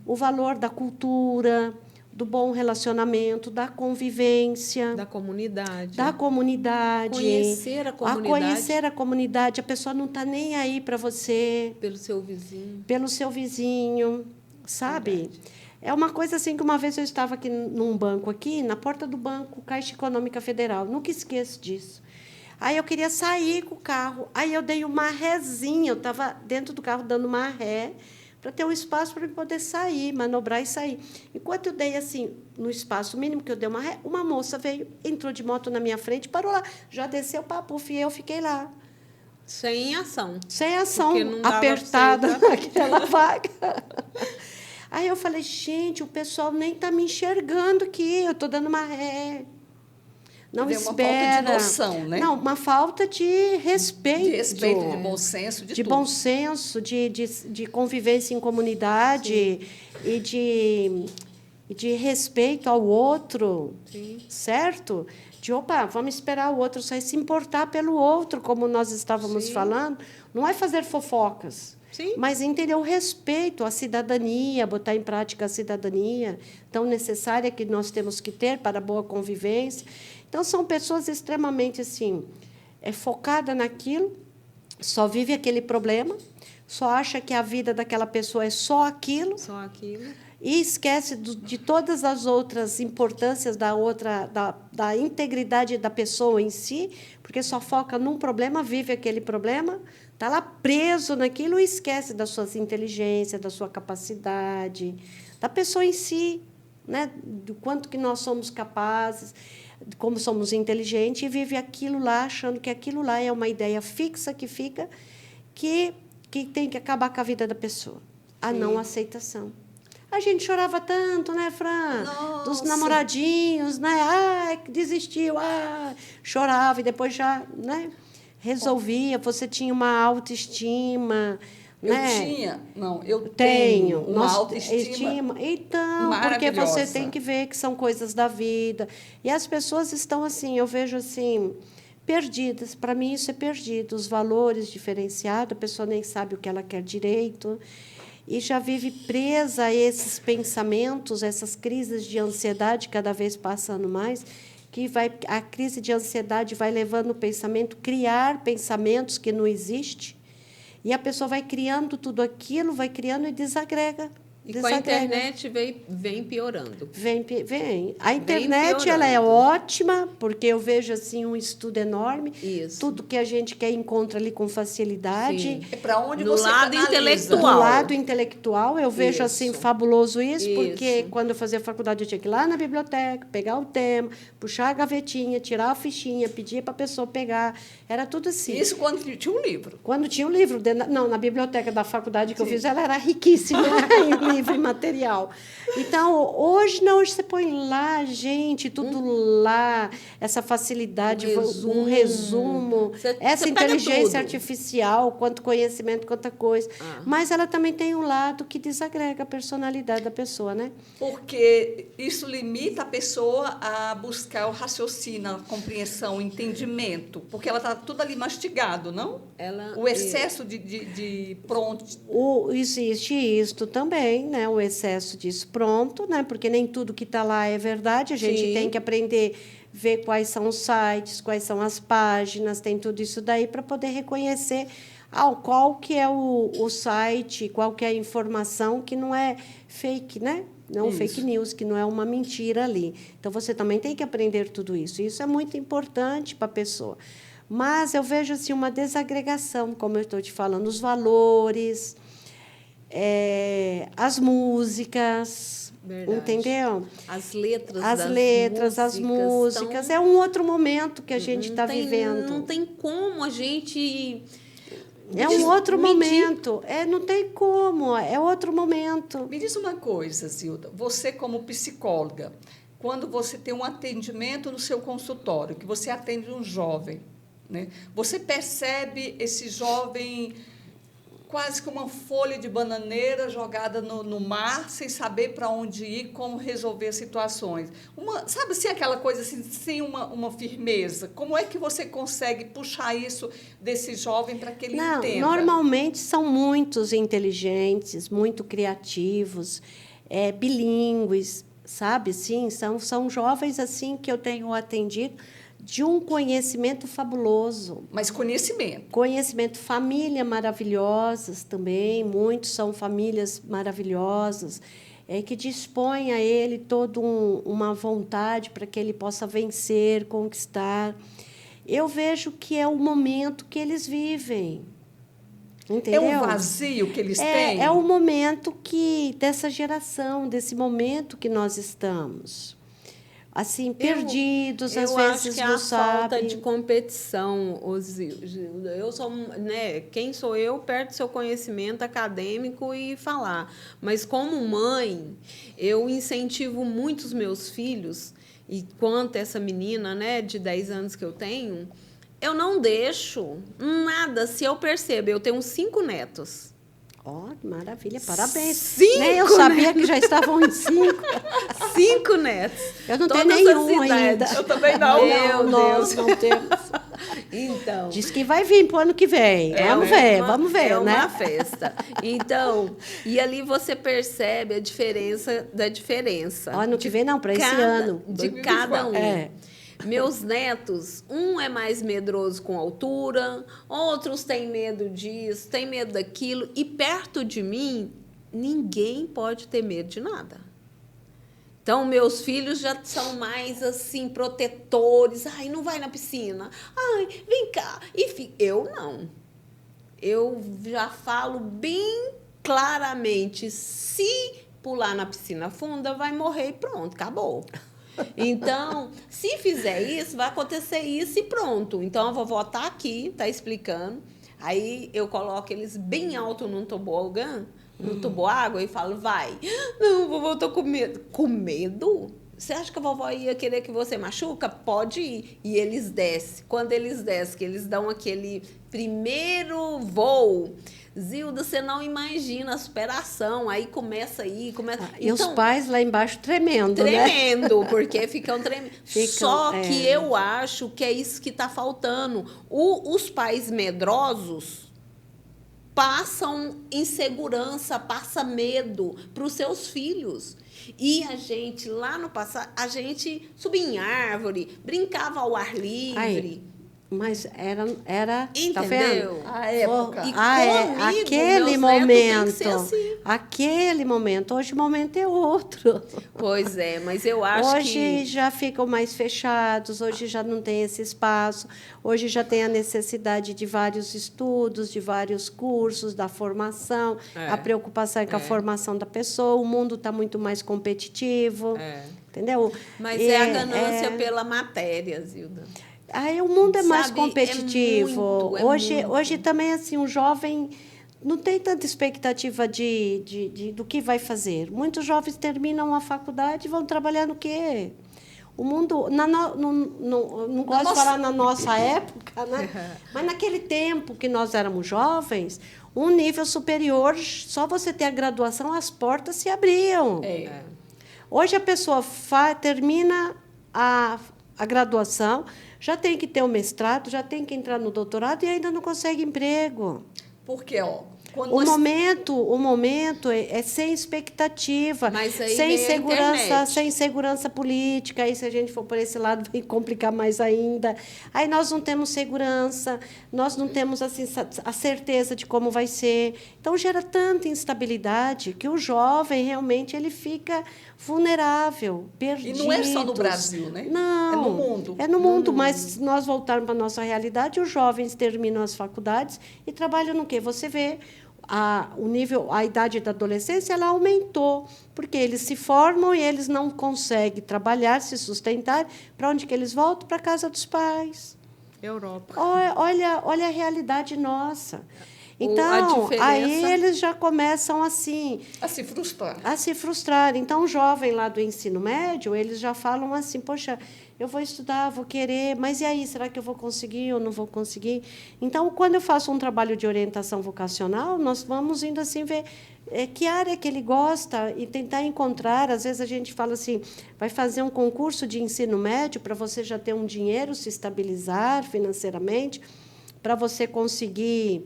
O valor da cultura, do bom relacionamento, da convivência.
Da comunidade.
Da comunidade.
Conhecer a comunidade.
A conhecer a comunidade. A pessoa não está nem aí para você.
Pelo seu vizinho.
Pelo seu vizinho, sabe?
Verdade.
É uma coisa assim que uma vez eu estava aqui num banco aqui, na porta do banco, Caixa Econômica Federal. Nunca esqueço disso. Aí eu queria sair com o carro. Aí eu dei uma rézinha. Eu estava dentro do carro dando uma ré, para ter um espaço para poder sair, manobrar e sair. Enquanto eu dei assim, no espaço mínimo que eu dei uma ré, uma moça veio, entrou de moto na minha frente, parou lá, já desceu o papo, e eu fiquei lá.
Sem ação.
Sem ação, apertada naquela vaga. Aí eu falei, gente, o pessoal nem está me enxergando aqui, eu estou dando uma ré. Não espera.
Uma falta de noção, né?
Não, uma falta de respeito.
De respeito, de bom senso, de tudo.
Bom senso, de convivência em comunidade. Sim. e de respeito ao outro. Sim. Certo? Opa, vamos esperar o outro sair, se importar pelo outro, como nós estávamos Sim. falando. Não é fazer fofocas. Sim. Mas entender o respeito à cidadania, botar em prática a cidadania tão necessária que nós temos que ter para a boa convivência. Então, são pessoas extremamente assim, focada naquilo, só vive aquele problema, só acha que a vida daquela pessoa é só aquilo.
Só aquilo.
E esquece de todas as outras importâncias da integridade da pessoa em si, porque só foca num problema, vive aquele problema, está lá preso naquilo e esquece das suas inteligências, da sua capacidade, da pessoa em si. né, do quanto que nós somos capazes, como somos inteligentes, e vive aquilo lá, achando que aquilo lá é uma ideia fixa que fica, que tem que acabar com a vida da pessoa. A não aceitação. A gente chorava tanto, né, Fran?
Nossa.
Dos namoradinhos, né? Ai, desistiu, chorava e depois já, né, resolvia. Você tinha uma autoestima, né?
Eu tenho uma
Nossa,
autoestima
então, porque você tem que ver que são coisas da vida. E as pessoas estão assim, eu vejo assim, perdidas. Para mim, isso é perdido. Os valores diferenciados, a pessoa nem sabe o que ela quer direito e já vive presa a esses pensamentos, essas crises de ansiedade cada vez passando mais, a crise de ansiedade vai levando o pensamento, criar pensamentos que não existem, e a pessoa vai criando tudo aquilo, vai criando e desagrega.
E com a internet vem piorando.
Vem. A internet ela é ótima, porque eu vejo assim um estudo enorme.
Isso.
Tudo que a gente quer encontra ali com facilidade.
Sim. É para onde
no
você
lado
canaliza.
intelectual.
Do lado intelectual, eu vejo assim fabuloso isso, porque
Isso.
quando eu fazia faculdade eu tinha que ir lá na biblioteca, pegar o tema, puxar a gavetinha, tirar a fichinha, pedir para a pessoa pegar. Era tudo assim.
Isso quando tinha um livro.
Quando tinha um livro. Não, na biblioteca da faculdade que eu fiz, ela era riquíssima em livro e material. Então, hoje não, hoje você põe lá, gente, tudo lá, essa facilidade, um resumo, essa inteligência artificial, quanto conhecimento, quanta coisa. Mas ela também tem um lado que desagrega a personalidade da pessoa, né?
Porque isso limita a pessoa a buscar o raciocínio, a compreensão, o entendimento, porque ela está tudo ali mastigado, não? O excesso de pronto.
Existe isto também, né? O excesso disso pronto, né? Porque nem tudo que está lá é verdade. A gente tem que aprender, ver quais são os sites, quais são as páginas, tem tudo isso daí para poder reconhecer qual que é o site, qual que é a informação que não é fake, né? Não fake news, que não é uma mentira ali. Então, você também tem que aprender tudo isso. Isso é muito importante para a pessoa. Mas eu vejo assim, uma desagregação, como eu estou te falando, os valores, as músicas,
verdade.
Entendeu?
As letras,
as músicas. É um outro momento que a gente está vivendo.
Não tem como a gente...
É um outro momento. Não tem como, é outro momento.
Me diz uma coisa, Zilda. Você, como psicóloga, quando você tem um atendimento no seu consultório, que você atende um jovem, né? Você percebe esse jovem quase que uma folha de bananeira jogada no mar, sem saber para onde ir, como resolver situações. Sabe assim, aquela coisa assim, sem uma firmeza? Como é que você consegue puxar isso desse jovem para que ele entenda?
Normalmente são muitos inteligentes, muito criativos, bilíngues, sabe? Sim, são jovens assim que eu tenho atendido, de um conhecimento fabuloso.
Mas conhecimento.
Conhecimento, família maravilhosas também, muitos são famílias maravilhosas, que dispõem a ele toda uma vontade para que ele possa vencer, conquistar. Eu vejo que é o momento que eles vivem. Entendeu?
É um vazio que eles têm?
É o momento dessa geração, desse momento que nós estamos. Assim, perdidos, às vezes
eu acho que é a falta
sabem.
de competição, Zilda. Eu sou, né, quem sou eu perto do seu conhecimento acadêmico e falar. Mas, como mãe, eu incentivo muito os meus filhos, e quanto essa menina, né, de 10 anos que eu tenho, eu não deixo nada. Se eu percebo, eu tenho 5 netos.
Maravilha, parabéns.
5
nem eu sabia que já estavam em 5.
5 netos.
Eu não tenho nenhum ainda.
Eu também não.
Meu Deus, não temos.
Então,
diz que vai vir para o ano que vem. Vamos ver,
é
né?
uma festa. Então, e ali você percebe a diferença da diferença.
Ano que vem não, para esse ano.
De cada um.
É.
Meus netos, um é mais medroso com altura, outros têm medo disso, têm medo daquilo. E perto de mim, ninguém pode ter medo de nada. Então, meus filhos já são mais, assim, protetores. Ai, não vai na piscina. Ai, vem cá. Eu não. Eu já falo bem claramente. Se pular na piscina funda, vai morrer e pronto, acabou. Então, se fizer isso, vai acontecer isso e pronto. Então, a vovó está aqui, está explicando. Aí eu coloco eles bem alto num tobogã, no toboágua, e falo, vai. Não, vovó, eu tô com medo. Com medo? Você acha que a vovó ia querer que você machuca? Pode ir. E eles descem. Quando eles descem, que eles dão aquele primeiro voo, Zilda, você não imagina a superação. Aí começa aí, começa...
E os pais lá embaixo tremendo,
tremendo,
né?
porque ficam tremendo. Só que eu acho que é isso que está faltando. Os pais medrosos passam insegurança, passam medo para os seus filhos. E a gente, lá no passado, a gente subia em árvore, brincava ao ar livre.
Ai, mas era
entendeu?
Tá vendo?
A época.
E comigo,
aquele
meus netos têm que
momento,
ser assim.
aquele momento. Hoje o momento é outro.
Pois é, mas eu acho
hoje
que...
já ficam mais fechados, hoje já não tem esse espaço, hoje já tem a necessidade de vários estudos, de vários cursos, da formação, a preocupação com a formação da pessoa, o mundo está muito mais competitivo, entendeu?
Mas é a ganância pela matéria, Zilda.
Aí o mundo é mais
Sabe,
competitivo.
muito.
Hoje também, assim, um jovem não tem tanta expectativa do que vai fazer. Muitos jovens terminam a faculdade e vão trabalhar no quê? O mundo... não gosto de falar na nossa época, né? Mas naquele tempo que nós éramos jovens, um nível superior, só você ter a graduação, as portas se abriam. Hoje a pessoa termina a graduação, já tem que ter o mestrado, já tem que entrar no doutorado e ainda não consegue emprego.
Porque, ó,
o momento é sem expectativa,
mas aí
sem
vem
segurança, sem segurança política. Aí, se a gente for por esse lado, vai complicar mais ainda. Aí nós não temos segurança, nós não temos assim, a certeza de como vai ser. Então, gera tanta instabilidade que o jovem realmente ele fica vulnerável, perdido.
E não é só no Brasil, né?
Não.
É no mundo.
É no mundo, mas se nós voltarmos para a nossa realidade, os jovens terminam as faculdades e trabalham no quê? Você vê a idade da adolescência ela aumentou, porque eles se formam e eles não conseguem trabalhar, se sustentar. Para onde que eles voltam? Para a casa dos pais.
Europa.
Olha a realidade nossa. Então, aí eles já começam assim...
A se frustrar.
A se frustrar. Então, o jovem lá do ensino médio, eles já falam assim, poxa, eu vou estudar, vou querer, mas e aí, será que eu vou conseguir ou não vou conseguir? Então, quando eu faço um trabalho de orientação vocacional, nós vamos indo assim ver que área que ele gosta e tentar encontrar. Às vezes, a gente fala assim, vai fazer um concurso de ensino médio para você já ter um dinheiro, se estabilizar financeiramente, para você conseguir...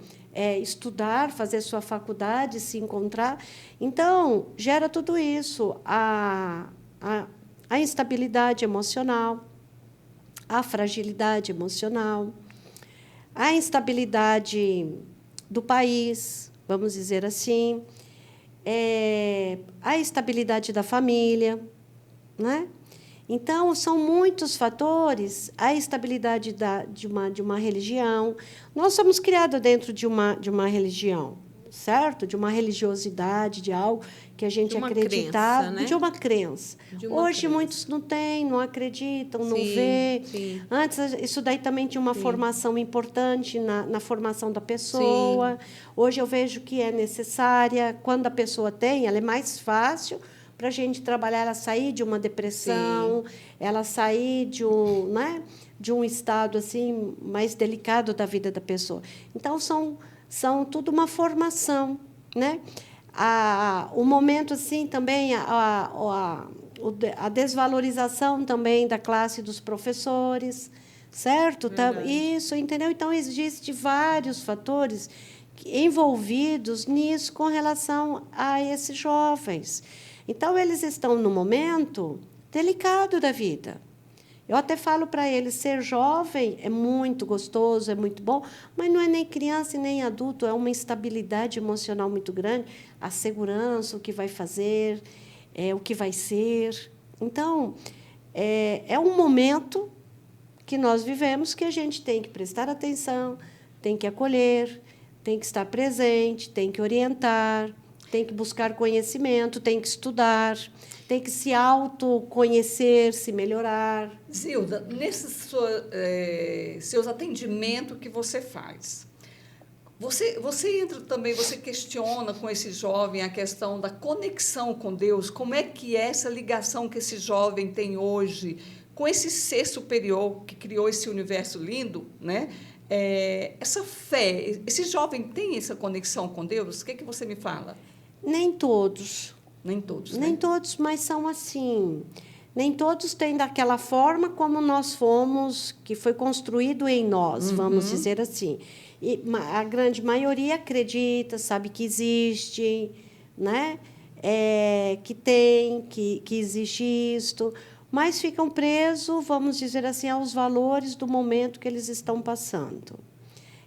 estudar, fazer sua faculdade, se encontrar. Então, gera tudo isso, a instabilidade emocional, a fragilidade emocional, a instabilidade do país, vamos dizer assim, a instabilidade da família, né? Então, são muitos fatores, a estabilidade de uma religião. Nós somos criados dentro de uma religião, certo? De uma religiosidade, de algo que a gente acreditava,
crença, né?
de uma crença. Hoje, muitos não têm, não acreditam, não vê.
Sim.
Antes, isso daí também tinha uma formação importante na formação da pessoa. Hoje, eu vejo que é necessária. Quando a pessoa tem, ela é mais fácil para a gente trabalhar, ela sair de uma depressão, ela sair de um estado assim mais delicado da vida da pessoa. Então, são tudo uma formação, né? O momento assim também a desvalorização também da classe dos professores, certo? Isso, entendeu? Então existe vários fatores envolvidos nisso com relação a esses jovens. Então, eles estão num momento delicado da vida. Eu até falo para eles, ser jovem é muito gostoso, é muito bom, mas não é nem criança e nem adulto, é uma instabilidade emocional muito grande, a segurança, o que vai fazer, o que vai ser. Então, é um momento que nós vivemos que a gente tem que prestar atenção, tem que acolher, tem que estar presente, tem que orientar, tem que buscar conhecimento, tem que estudar, tem que se autoconhecer, se melhorar.
Zilda, nesses seus atendimentos que você faz, você entra também, você questiona com esse jovem a questão da conexão com Deus, como é que é essa ligação que esse jovem tem hoje com esse ser superior que criou esse universo lindo, né? Essa fé, esse jovem tem essa conexão com Deus? O que você me fala?
Nem todos.
Nem todos,
Nem
né?
todos, mas são assim. Nem todos têm daquela forma como nós fomos, que foi construído em nós, vamos dizer assim. E a grande maioria acredita, sabe que existe, né? Que tem, que existe isto, mas ficam presos, vamos dizer assim, aos valores do momento que eles estão passando.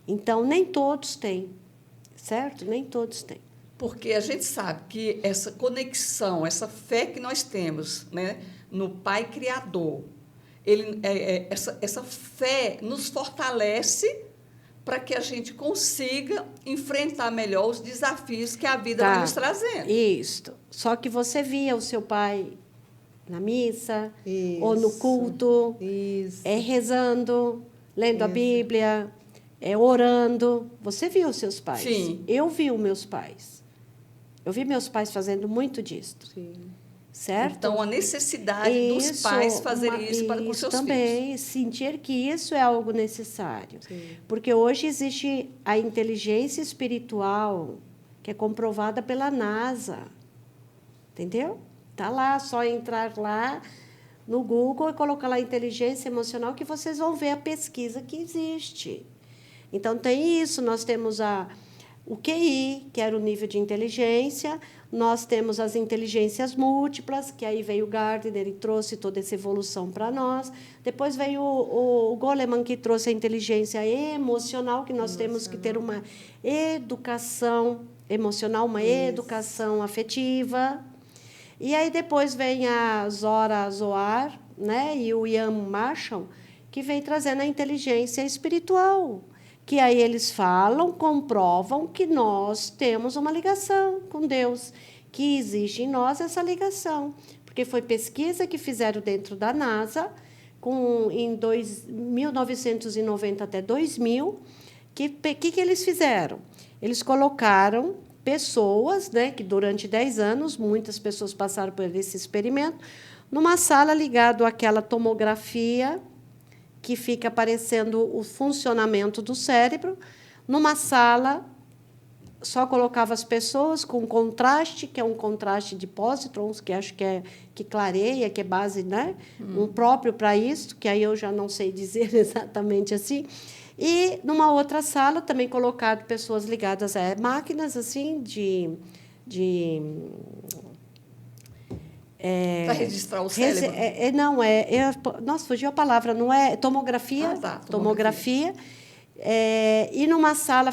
Então, nem todos têm, certo? Nem todos têm.
Porque a gente sabe que essa conexão, essa fé que nós temos, né, no Pai Criador, essa fé nos fortalece para que a gente consiga enfrentar melhor os desafios que a vida vai nos trazendo.
Isso. Só que você via o seu pai na missa,
Isso.
ou no culto,
Isso.
rezando, lendo a Bíblia, orando. Você viu os seus pais?
Sim.
Eu vi os meus pais. Eu vi meus pais fazendo muito disso.
Sim.
Certo?
Então, a necessidade dos pais fazerem isso para com seus
também,
filhos.
sentir que isso é algo necessário.
Sim.
Porque hoje existe a inteligência espiritual, que é comprovada pela NASA. Entendeu? Está lá, só entrar lá no Google e colocar lá inteligência emocional, que vocês vão ver a pesquisa que existe. Então, tem isso. Nós temos o QI, que era o nível de inteligência. Nós temos as inteligências múltiplas, que aí veio o Gardner e trouxe toda essa evolução para nós. Depois veio o Goleman, que trouxe a inteligência emocional, que nós temos que ter uma educação emocional, uma educação afetiva. E aí depois vem a Zora Zohar, né, e o Ian Marshall, que vem trazendo a inteligência espiritual, que aí eles falam, comprovam que nós temos uma ligação com Deus, que existe em nós essa ligação, porque foi pesquisa que fizeram dentro da NASA, em 1990 até 2000, que eles fizeram? Eles colocaram pessoas, né, que durante 10 anos, muitas pessoas passaram por esse experimento, numa sala ligada àquela tomografia, que fica aparecendo o funcionamento do cérebro, numa sala, só colocava as pessoas com contraste, que é um contraste de pósitrons, que acho que clareia, que é base, né? Um próprio para isso, que aí eu já não sei dizer exatamente assim. E, numa outra sala, também colocado pessoas ligadas a máquinas, assim,
para registrar o cérebro.
Nossa, fugiu a palavra, não é? Tomografia. Tomografia. E numa sala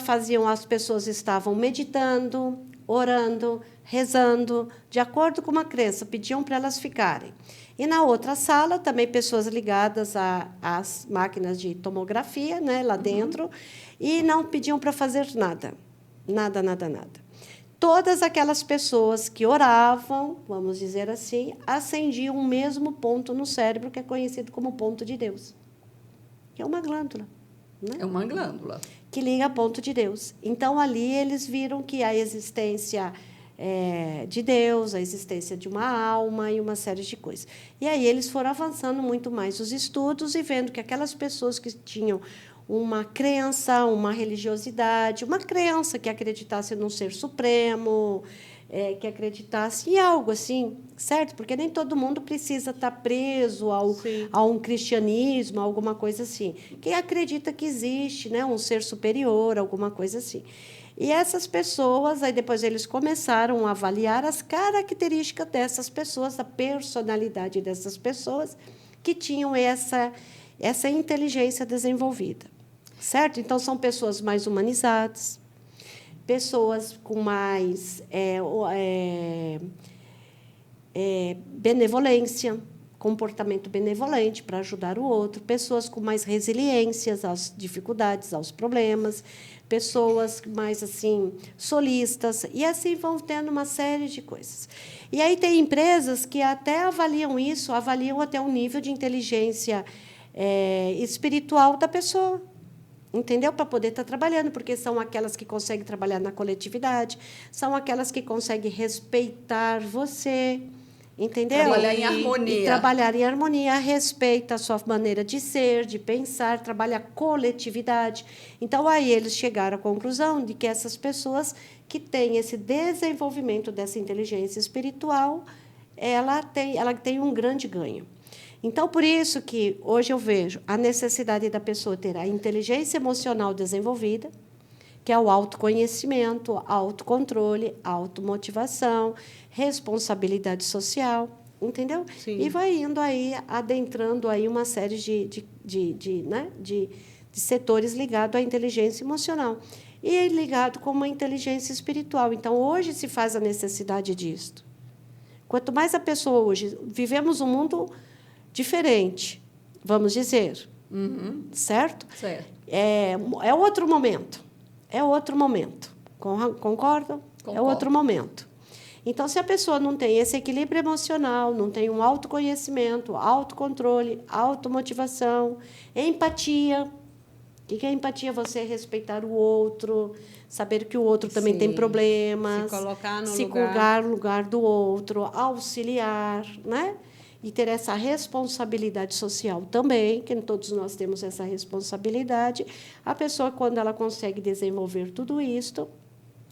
as pessoas estavam meditando, orando, rezando, de acordo com uma crença, pediam para elas ficarem. E na outra sala, também pessoas ligadas às máquinas de tomografia, né, lá dentro, e não pediam para fazer nada. Nada, nada, nada. Todas aquelas pessoas que oravam, vamos dizer assim, acendiam o mesmo ponto no cérebro, que é conhecido como ponto de Deus, que é uma glândula. Né?
É uma glândula.
Que liga a ponto de Deus. Então, ali, eles viram que a existência de Deus, a existência de uma alma e uma série de coisas. E aí eles foram avançando muito mais os estudos e vendo que aquelas pessoas que tinham uma crença, uma religiosidade, uma crença que acreditasse num ser supremo, que acreditasse em algo assim, certo? Porque nem todo mundo precisa estar preso a um cristianismo, a alguma coisa assim. Quem acredita que existe, né, um ser superior, alguma coisa assim. E essas pessoas, aí depois eles começaram a avaliar as características dessas pessoas, a personalidade dessas pessoas que tinham essa inteligência desenvolvida, certo? Então, são pessoas mais humanizadas, pessoas com mais benevolência, comportamento benevolente para ajudar o outro, pessoas com mais resiliências às dificuldades, aos problemas, pessoas mais assim solistas, e assim vão tendo uma série de coisas. E aí tem empresas que até avaliam isso, avaliam até o nível de inteligência espiritual da pessoa. Entendeu? Para poder estar trabalhando, porque são aquelas que conseguem trabalhar na coletividade, são aquelas que conseguem respeitar você, entendeu?
Trabalhar em harmonia.
E trabalhar em harmonia, respeita a sua maneira de ser, de pensar, trabalha a coletividade. Então, aí eles chegaram à conclusão de que essas pessoas que têm esse desenvolvimento dessa inteligência espiritual, ela tem um grande ganho. Então, por isso que hoje eu vejo a necessidade da pessoa ter a inteligência emocional desenvolvida, que é o autoconhecimento, autocontrole, automotivação, responsabilidade social, entendeu?
Sim.
E vai indo aí, adentrando aí uma série de setores ligados à inteligência emocional e ligado com uma inteligência espiritual. Então, hoje se faz a necessidade disto. Quanto mais a pessoa hoje... Vivemos um mundo diferente, vamos dizer, certo?
Certo.
É outro momento, concordam?
Concordo.
É outro momento. Então, se a pessoa não tem esse equilíbrio emocional, não tem um autoconhecimento, autocontrole, automotivação, empatia. O que é empatia? Você respeitar o outro, saber que o outro também
Sim.
tem problemas,
Se colocar no
se
lugar.
colocar no lugar do outro, auxiliar, né? E ter essa responsabilidade social também, que todos nós temos essa responsabilidade. A pessoa, quando ela consegue desenvolver tudo isto,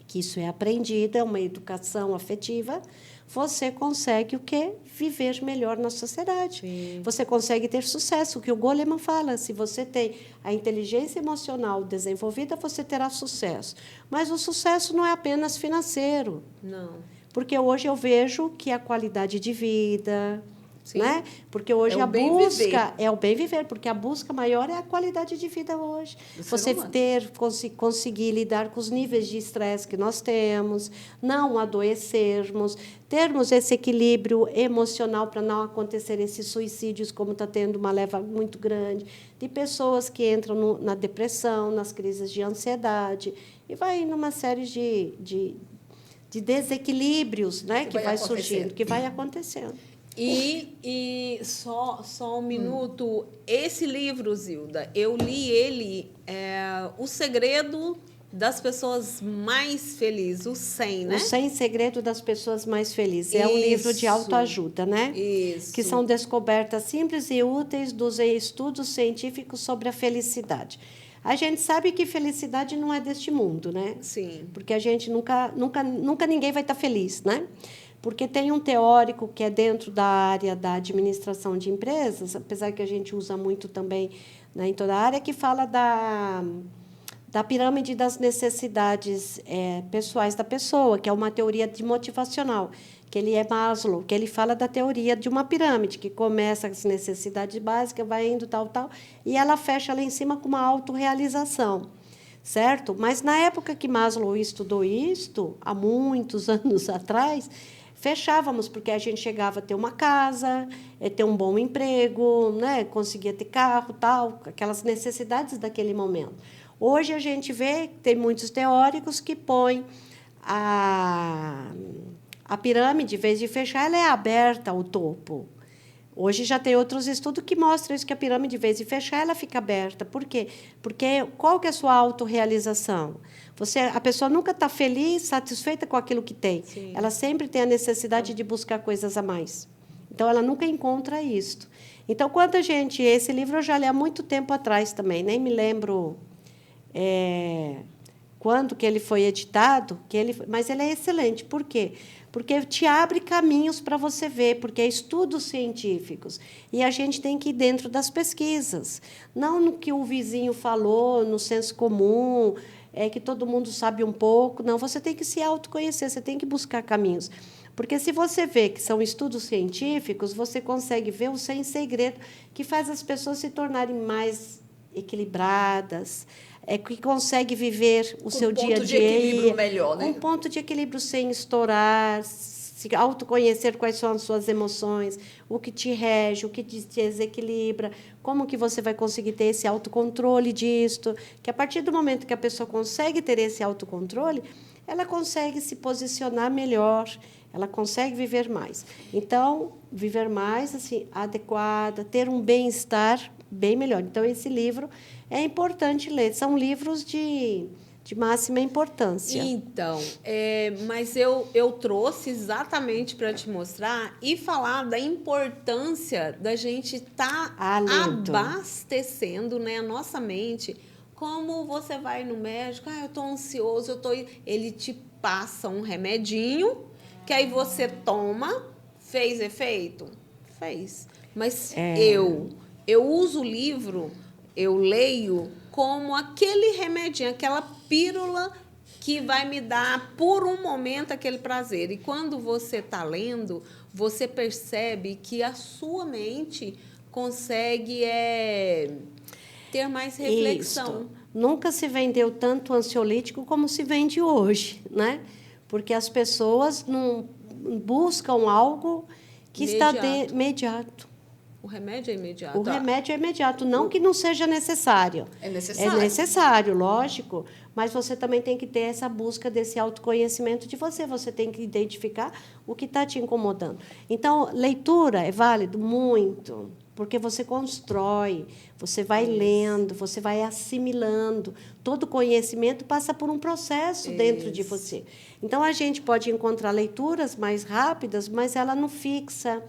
que isso é aprendido, é uma educação afetiva, você consegue o quê? Viver melhor na sociedade.
Sim.
Você consegue ter sucesso, o que o Goleman fala. Se você tem a inteligência emocional desenvolvida, você terá sucesso. Mas o sucesso não é apenas financeiro.
Não.
Porque hoje eu vejo que a qualidade de vida...
Sim.
Né? Porque hoje
É o
a
bem
busca
viver.
é o bem viver, porque a busca maior é a qualidade de vida hoje.
Do ser
Você
humano.
conseguir lidar com os níveis de estresse que nós temos, não adoecermos, termos esse equilíbrio emocional para não acontecer esses suicídios, como está tendo uma leva muito grande, de pessoas que entram na depressão, nas crises de ansiedade, e vai numa série de desequilíbrios, né, que vai surgindo, que vai acontecendo.
E só um minuto. Esse livro, Zilda, eu li ele, O Segredo das Pessoas Mais Felizes, o 100, né?
Os 100 Segredos das Pessoas Mais Felizes. É um livro de
Isso.
autoajuda, né?
Isso.
Que são descobertas simples e úteis dos estudos científicos sobre a felicidade. A gente sabe que felicidade não é deste mundo, né?
Sim.
Porque a gente nunca ninguém vai estar feliz, né? Porque tem um teórico que é dentro da área da administração de empresas, apesar que a gente usa muito também, né, em toda a área, que fala da pirâmide das necessidades pessoais da pessoa, que é uma teoria motivacional, que ele é Maslow, que ele fala da teoria de uma pirâmide, que começa as necessidades básicas, vai indo tal, e ela fecha lá em cima com uma autorrealização. Certo? Mas, na época que Maslow estudou isto, há muitos anos atrás, fechávamos, porque a gente chegava a ter uma casa, ter um bom emprego, né? Conseguia ter carro, tal, aquelas necessidades daquele momento. Hoje, a gente vê que tem muitos teóricos que põem a pirâmide, em vez de fechar, ela é aberta ao topo. Hoje já tem outros estudos que mostram isso, que a pirâmide, em vez de fechar, ela fica aberta. Por quê? Porque qual que é a sua autorrealização? A pessoa nunca está feliz, satisfeita com aquilo que tem.
Sim.
Ela sempre tem a necessidade de buscar coisas a mais. Então, ela nunca encontra isto. Então, quanta gente... Esse livro eu já li há muito tempo atrás também, nem me lembro quando que ele foi editado, mas ele é excelente. Por quê? Porque te abre caminhos para você ver, porque é estudos científicos. E a gente tem que ir dentro das pesquisas. Não no que o vizinho falou, no senso comum, que todo mundo sabe um pouco. Não, você tem que se autoconhecer, você tem que buscar caminhos. Porque, se você vê que são estudos científicos, você consegue ver o 100 segredos que faz as pessoas se tornarem mais equilibradas, que consegue viver o seu dia a dia.
Com um ponto de equilíbrio melhor, né?
Um ponto de equilíbrio sem estourar, se autoconhecer quais são as suas emoções, o que te rege, o que te desequilibra, como que você vai conseguir ter esse autocontrole disto, que a partir do momento que a pessoa consegue ter esse autocontrole, ela consegue se posicionar melhor, ela consegue viver mais. Então, viver mais assim, adequada, ter um bem-estar bem melhor. Então, esse livro é importante ler. São livros de máxima importância.
Então, mas eu trouxe exatamente para te mostrar e falar da importância da gente estar abastecendo, né, a nossa mente. Como você vai no médico, eu estou ansioso, ele te passa um remedinho, que aí você toma, fez efeito? Fez. Mas eu uso o livro, eu leio como aquele remedinho, aquela pílula que vai me dar, por um momento, aquele prazer. E quando você está lendo, você percebe que a sua mente consegue ter mais reflexão.
Isto. Nunca se vendeu tanto ansiolítico como se vende hoje, né? Porque as pessoas não buscam algo que está imediato.
O remédio é imediato.
O remédio é imediato, não que não seja necessário.
É necessário.
É necessário, lógico, mas você também tem que ter essa busca desse autoconhecimento de você. Você tem que identificar o que está te incomodando. Então, leitura é válido muito, porque você constrói, você vai lendo, você vai assimilando. Todo conhecimento passa por um processo dentro de você. Então, a gente pode encontrar leituras mais rápidas, mas ela não fixa.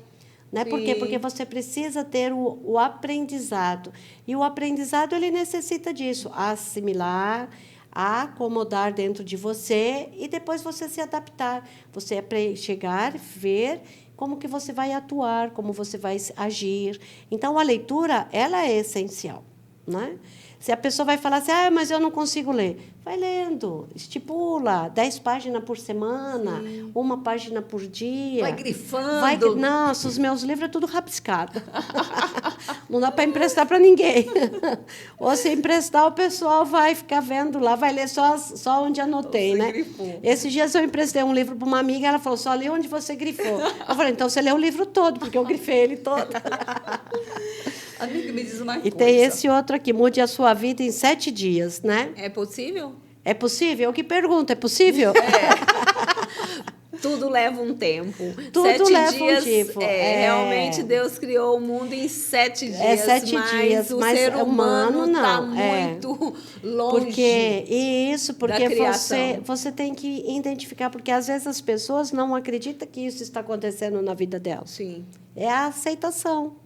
Né? Por quê? Porque você precisa ter o aprendizado. E o aprendizado ele necessita disso, assimilar, acomodar dentro de você e depois você se adaptar. Você chegar, ver como que você vai atuar, como você vai agir. Então, a leitura ela é essencial. Né? Se a pessoa vai falar assim, mas eu não consigo ler, vai lendo, estipula 10 páginas por semana, 1 página por dia.
Vai grifando.
Nossa, os meus livros é tudo rabiscado. Não dá para emprestar para ninguém. Ou se emprestar, o pessoal vai ficar vendo lá, vai ler só onde anotei.
Você
né?
grifou.
Esses dias eu emprestei um livro para uma amiga, ela falou, só li onde você grifou. Eu falei, então você leu o livro todo, porque eu grifei ele todo.
Amiga, me diz uma coisa.
E tem esse outro aqui, Mude a Sua Vida em 7 dias, né?
É possível?
É possível? Eu que pergunto, é possível?
Tudo leva um tempo.
Tudo
7
leva
dias,
um tempo.
Realmente, Deus criou o mundo em 7 dias.
7 dias,
o
mas
ser humano
não.
Está muito longe
Porque
da criação.
você tem que identificar, porque às vezes as pessoas não acreditam que isso está acontecendo na vida delas.
Sim.
É a aceitação.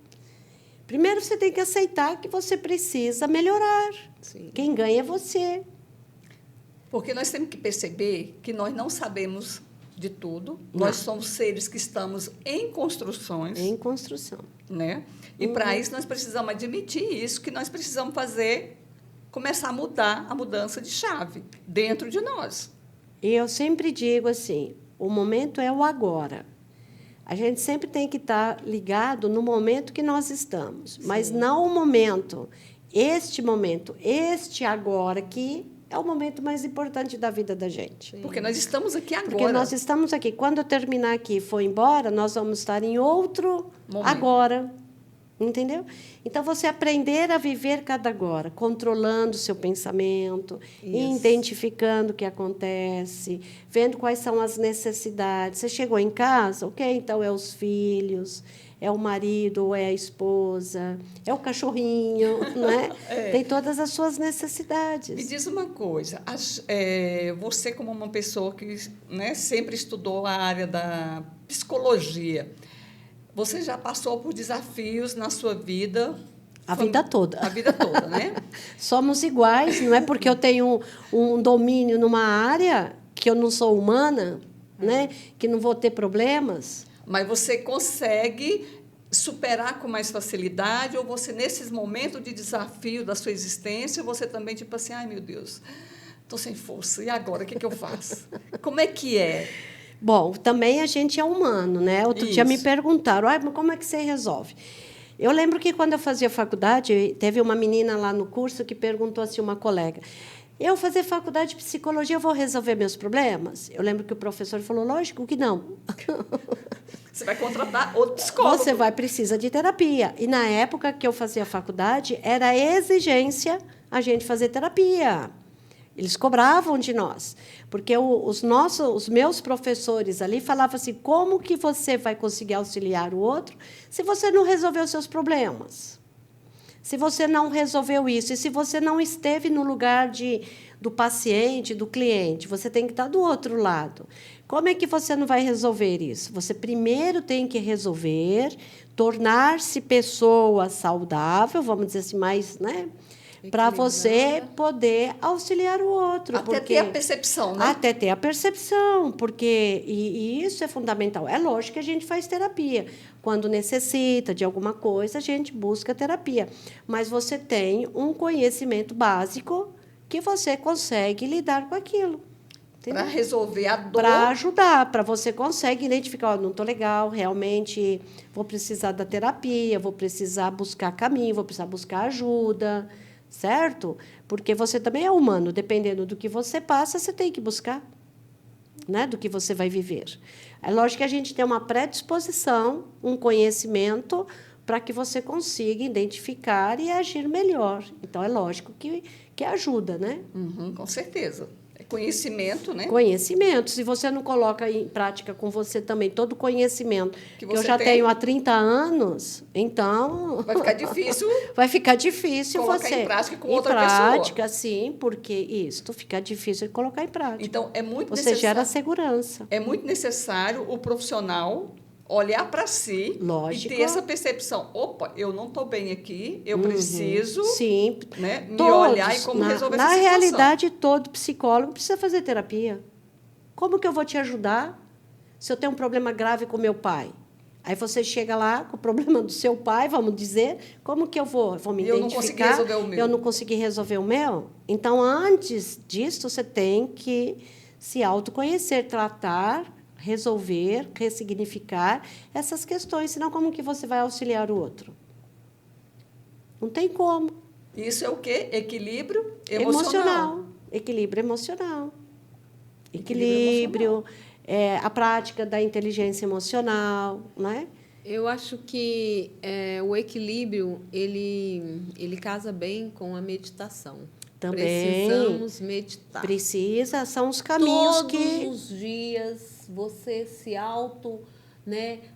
Primeiro, você tem que aceitar que você precisa melhorar.
Sim.
Quem ganha é você.
Porque nós temos que perceber que nós não sabemos de tudo.
Não.
Nós somos seres que estamos em construções.
Em construção.
Né? E, para isso, nós precisamos admitir isso, que nós precisamos começar a mudar a mudança de chave dentro de nós.
E eu sempre digo assim, o momento é o agora. A gente sempre tem que estar ligado no momento que nós estamos, mas não o momento, este agora, que é o momento mais importante da vida da gente.
Porque nós estamos aqui agora.
Porque nós estamos aqui. Quando eu terminar aqui e for embora, nós vamos estar em outro
momento.
Agora. Entendeu? Então, você aprender a viver cada agora, controlando o seu pensamento, identificando o que acontece, vendo quais são as necessidades. Você chegou em casa, ok, então é os filhos, é o marido ou é a esposa, é o cachorrinho, né? Tem todas as suas necessidades.
Me diz uma coisa, você como uma pessoa que, né, sempre estudou a área da psicologia, você já passou por desafios na sua vida?
A vida toda.
A vida toda, né?
Somos iguais, não é porque eu tenho um domínio numa área que eu não sou humana, né? Que não vou ter problemas.
Mas você consegue superar com mais facilidade, ou você, nesses momentos de desafio da sua existência, você também, tipo assim, ai, meu Deus, estou sem força, e agora, o que eu faço? Como é que é?
Bom, também a gente é humano, né? Outro dia me perguntaram, mas como é que você resolve? Eu lembro que, quando eu fazia faculdade, teve uma menina lá no curso que perguntou assim, uma colega, Eu fazer faculdade de psicologia, eu vou resolver meus problemas? Eu lembro que o professor falou, lógico que não.
Você vai contratar outro psicólogo.
Você precisa de terapia. E, na época que eu fazia faculdade, era exigência a gente fazer terapia. Eles cobravam de nós. Porque os meus professores ali falavam assim, como que você vai conseguir auxiliar o outro se você não resolveu os seus problemas? Se você não resolveu isso, e se você não esteve no lugar do paciente, do cliente, você tem que estar do outro lado. Como é que você não vai resolver isso? Você primeiro tem que resolver, tornar-se pessoa saudável, vamos dizer assim, mais, né? Para você poder auxiliar o outro.
Até ter a percepção, né?
Até ter a percepção, porque e isso é fundamental. É lógico que a gente faz terapia. Quando necessita de alguma coisa, a gente busca terapia. Mas você tem um conhecimento básico que você consegue lidar com aquilo.
Para resolver a dor.
Para ajudar, para você consegue identificar, não estou legal, realmente vou precisar da terapia, vou precisar buscar caminho, vou precisar buscar ajuda, certo? Porque você também é humano, dependendo do que você passa, você tem que buscar, né, do que você vai viver. É lógico que a gente tem uma predisposição, um conhecimento para que você consiga identificar e agir melhor. Então, é lógico que ajuda, né?
Uhum, com certeza. Conhecimento, né?
Conhecimento. Se você não coloca em prática com você também todo o conhecimento que eu já
tem,
tenho há 30 anos, então...
Vai ficar difícil.
Vai ficar difícil
colocar
você...
em prática com
em
outra
prática,
pessoa.
Sim, porque isso fica difícil de colocar em prática.
Então, é muito
você
necessário...
gera segurança.
É muito necessário o profissional olhar para si.
Lógico.
E ter essa percepção. Opa, eu não estou bem aqui, eu preciso,
sim,
né, me
todos,
olhar e como resolver essa situação.
Na realidade, todo psicólogo precisa fazer terapia. Como que eu vou te ajudar se eu tenho um problema grave com meu pai? Aí você chega lá com o problema do seu pai, vamos dizer, como que eu vou? Vou me identificar?
Eu não consegui resolver o meu.
Eu não consegui resolver o meu? Então, antes disso, você tem que se autoconhecer, tratar, resolver, ressignificar essas questões, senão como que você vai auxiliar o outro? Não tem como.
Isso é o quê? Equilíbrio emocional.
Equilíbrio emocional. Equilíbrio a prática da inteligência emocional, né?
Eu acho que o equilíbrio ele casa bem com a meditação.
Também
precisamos meditar.
Precisa, são os caminhos
Todos os dias você se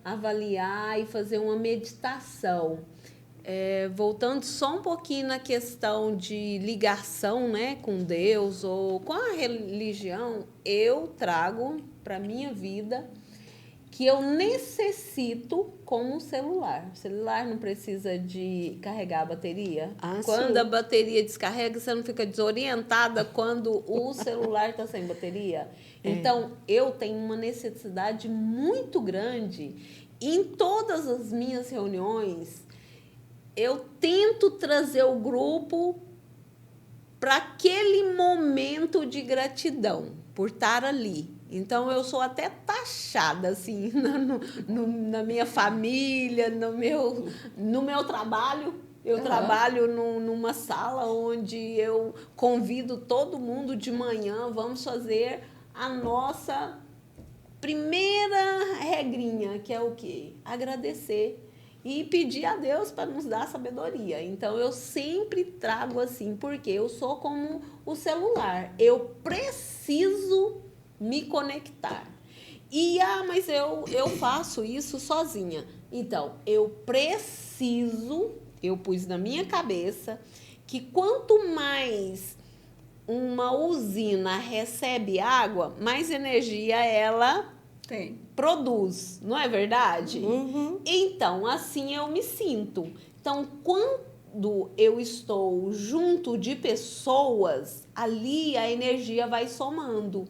avaliar e fazer uma meditação. Voltando só um pouquinho na questão de ligação, né, com Deus ou com a religião, eu trago para a minha vida que eu necessito como um celular. O celular não precisa de carregar a bateria. Quando
sim.
a bateria descarrega, você não fica desorientada quando o celular está sem bateria. Então, eu tenho uma necessidade muito grande. Em todas as minhas reuniões, eu tento trazer o grupo para aquele momento de gratidão por estar ali. Então, eu sou até taxada, assim, na minha família, no meu trabalho. Eu trabalho numa sala onde eu convido todo mundo de manhã, vamos fazer a nossa primeira regrinha, que é o quê? Agradecer e pedir a Deus para nos dar sabedoria. Então, eu sempre trago assim, porque eu sou como o celular. Eu preciso me conectar. Mas eu faço isso sozinha. Então, eu pus na minha cabeça que quanto mais uma usina recebe água, mais energia ela produz, não é verdade?
Uhum.
Então, assim eu me sinto. Então, quando eu estou junto de pessoas, ali a energia vai somando.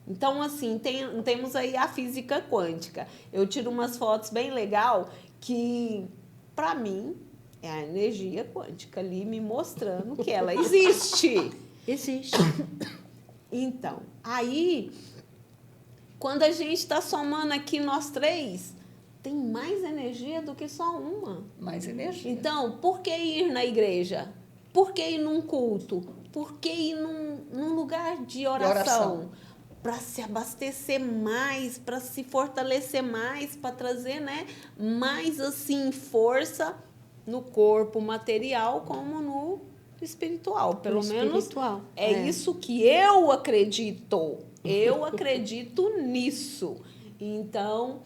Então, assim, temos aí a física quântica. Eu tiro umas fotos bem legal que, para mim, é a energia quântica ali me mostrando que ela existe.
Existe.
Então, aí, quando a gente está somando aqui nós três, tem mais energia do que só uma.
Mais energia.
Então, por que ir na igreja? Por que ir num culto? por que ir num lugar de oração? Para se abastecer mais, para se fortalecer mais, para trazer, né, mais assim força no corpo material como no espiritual. Pelo menos é isso que eu acredito. Eu acredito nisso. Então,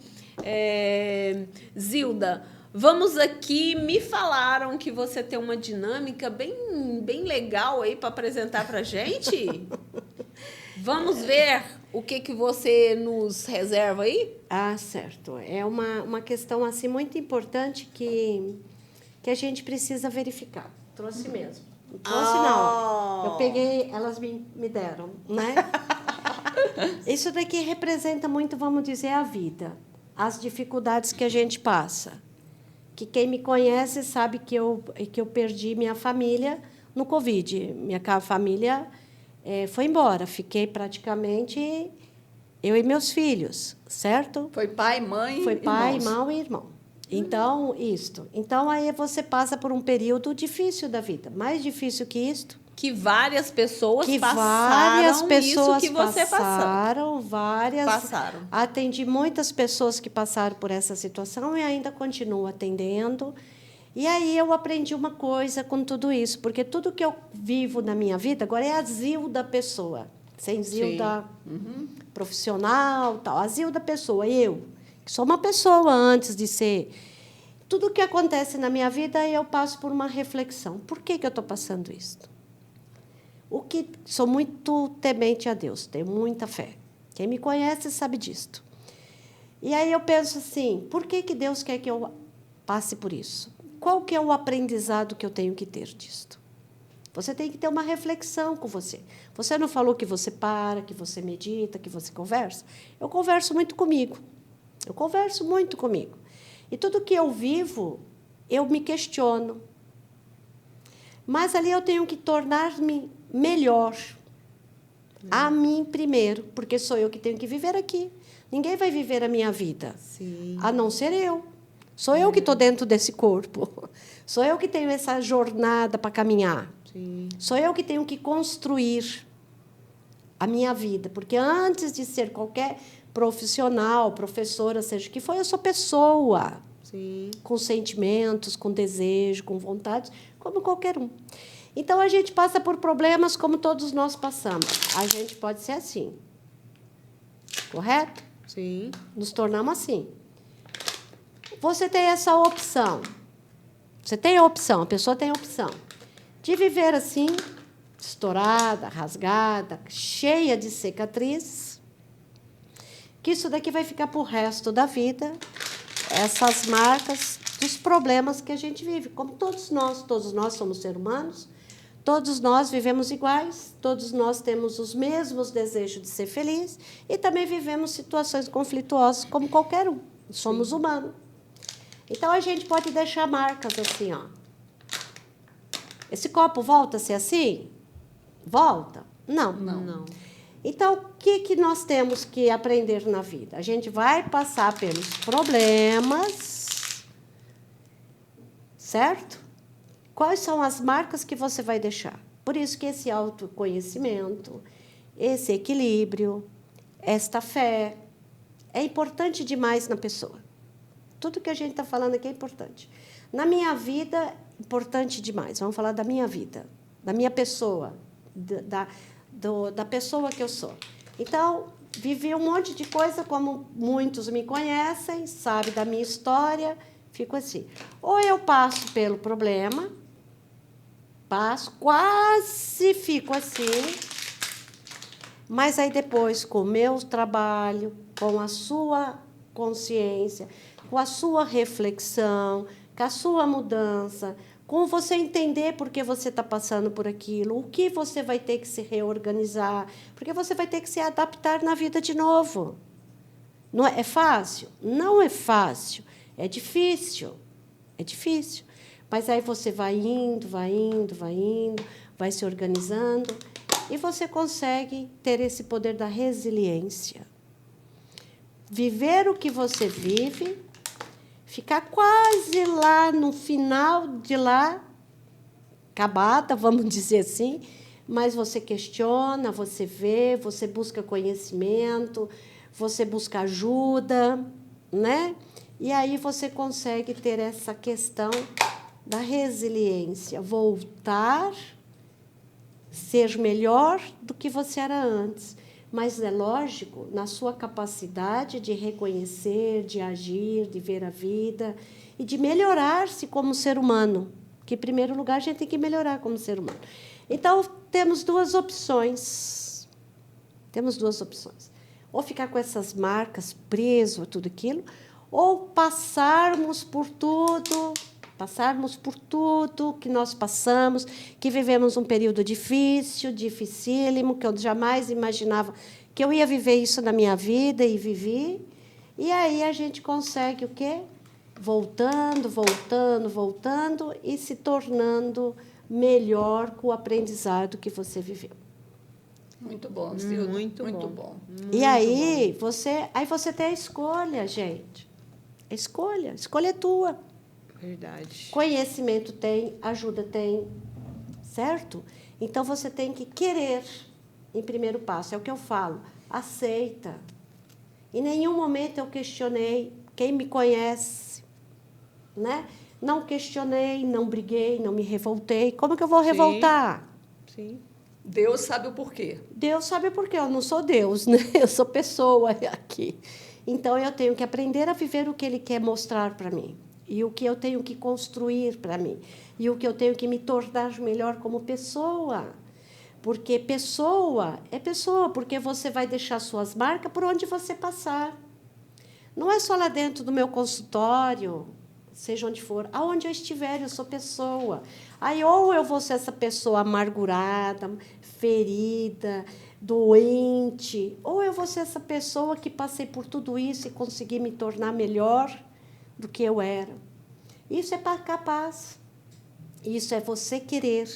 Zilda, vamos aqui. Me falaram que você tem uma dinâmica bem legal aí para apresentar para gente. Vamos ver o que você nos reserva aí?
Ah, certo. É uma questão assim muito importante que a gente precisa verificar. Trouxe mesmo. Não trouxe, não. Eu peguei, elas me deram, né? Isso daqui representa muito, vamos dizer, a vida. As dificuldades que a gente passa. Que quem me conhece sabe que eu perdi minha família no Covid. Minha família foi embora. Fiquei praticamente eu e meus filhos, certo?
Foi pai, mãe,
Foi pai,
irmãos.
irmão e irmão. Então, isto. Então, aí você passa por um período difícil da vida. Mais difícil que isto.
Que várias pessoas
Passaram
isso que você
passaram.
Passaram.
Atendi muitas pessoas que passaram por essa situação e ainda continuo atendendo. E aí eu aprendi uma coisa com tudo isso, porque tudo que eu vivo na minha vida agora é a Zilda pessoa, sem Zilda profissional, tal. A Zilda pessoa, eu, que sou uma pessoa antes de ser. Tudo que acontece na minha vida, eu passo por uma reflexão. Por que eu estou passando isso? Sou muito temente a Deus, tenho muita fé. Quem me conhece sabe disto. E aí eu penso assim, por que Deus quer que eu passe por isso? Qual que é o aprendizado que eu tenho que ter disto? Você tem que ter uma reflexão com você. Você não falou que você para, que você medita, que você conversa? Eu converso muito comigo. E tudo que eu vivo, eu me questiono. Mas ali eu tenho que tornar-me melhor. A mim primeiro, porque sou eu que tenho que viver aqui. Ninguém vai viver a minha vida, a não ser eu. Sou eu que estou dentro desse corpo. Sou eu que tenho essa jornada para caminhar. Sou eu que tenho que construir a minha vida. Porque antes de ser qualquer profissional, professora, seja o que for, eu sou pessoa. Com sentimentos, com desejo, com vontades, como qualquer um. Então, a gente passa por problemas como todos nós passamos. A gente pode ser assim. Correto?
Sim.
Nos tornamos assim. Você tem essa opção. Você tem a opção, a pessoa tem a opção de viver assim, estourada, rasgada, cheia de cicatrizes, que isso daqui vai ficar para o resto da vida, essas marcas dos problemas que a gente vive, como todos nós somos seres humanos, todos nós vivemos iguais, todos nós temos os mesmos desejos de ser feliz e também vivemos situações conflituosas como qualquer um, somos humanos. Então, a gente pode deixar marcas assim, ó. Esse copo volta a ser assim? Volta? Não. Então, o que nós temos que aprender na vida? A gente vai passar pelos problemas, certo? Quais são as marcas que você vai deixar? Por isso que esse autoconhecimento, esse equilíbrio, esta fé, é importante demais na pessoa. Tudo que a gente está falando aqui é importante. Na minha vida, importante demais. Vamos falar da minha vida, da minha pessoa, da pessoa que eu sou. Então, vivi um monte de coisa, como muitos me conhecem, sabem da minha história, fico assim. Ou eu passo pelo problema, quase fico assim, mas aí depois, com o meu trabalho, com a sua consciência, com a sua reflexão, com a sua mudança, com você entender por que você está passando por aquilo, o que você vai ter que se reorganizar, porque você vai ter que se adaptar na vida de novo. Não é fácil? Não é fácil. É difícil. Mas aí você vai indo, vai se organizando, e você consegue ter esse poder da resiliência. Viver o que você vive, ficar quase lá no final de lá, acabada, vamos dizer assim, mas você questiona, você vê, você busca conhecimento, você busca ajuda, né? E aí você consegue ter essa questão da resiliência, voltar, ser melhor do que você era antes. Mas é lógico, na sua capacidade de reconhecer, de agir, de ver a vida e de melhorar-se como ser humano. Que, em primeiro lugar, a gente tem que melhorar como ser humano. Então, temos duas opções. Temos duas opções. Ou ficar com essas marcas, preso a tudo aquilo, ou passarmos por tudo que nós passamos, que vivemos um período difícil, dificílimo, que eu jamais imaginava que eu ia viver isso na minha vida, e vivi. E aí a gente consegue o quê? Voltando e se tornando melhor com o aprendizado que você viveu.
Muito bom, Zilda.
Muito
bom.
E aí você tem a escolha, gente. A escolha é tua.
Verdade.
Conhecimento tem, ajuda tem, certo? Então, você tem que querer, em primeiro passo. É o que eu falo, aceita. Em nenhum momento eu questionei. Quem me conhece, né? Não questionei, não briguei, não me revoltei. Como que eu vou revoltar?
Sim.
Deus sabe o porquê.
Deus sabe por quê. Eu não sou Deus, né? Eu sou pessoa aqui. Então, eu tenho que aprender a viver o que Ele quer mostrar para mim. E o que eu tenho que construir para mim. E o que eu tenho que me tornar melhor como pessoa. Porque pessoa é pessoa, porque você vai deixar suas marcas por onde você passar. Não é só lá dentro do meu consultório, seja onde for. Aonde eu estiver, eu sou pessoa. Aí, ou eu vou ser essa pessoa amargurada, ferida, doente, ou eu vou ser essa pessoa que passei por tudo isso e consegui me tornar melhor do que eu era. Isso é capaz. Isso é você querer.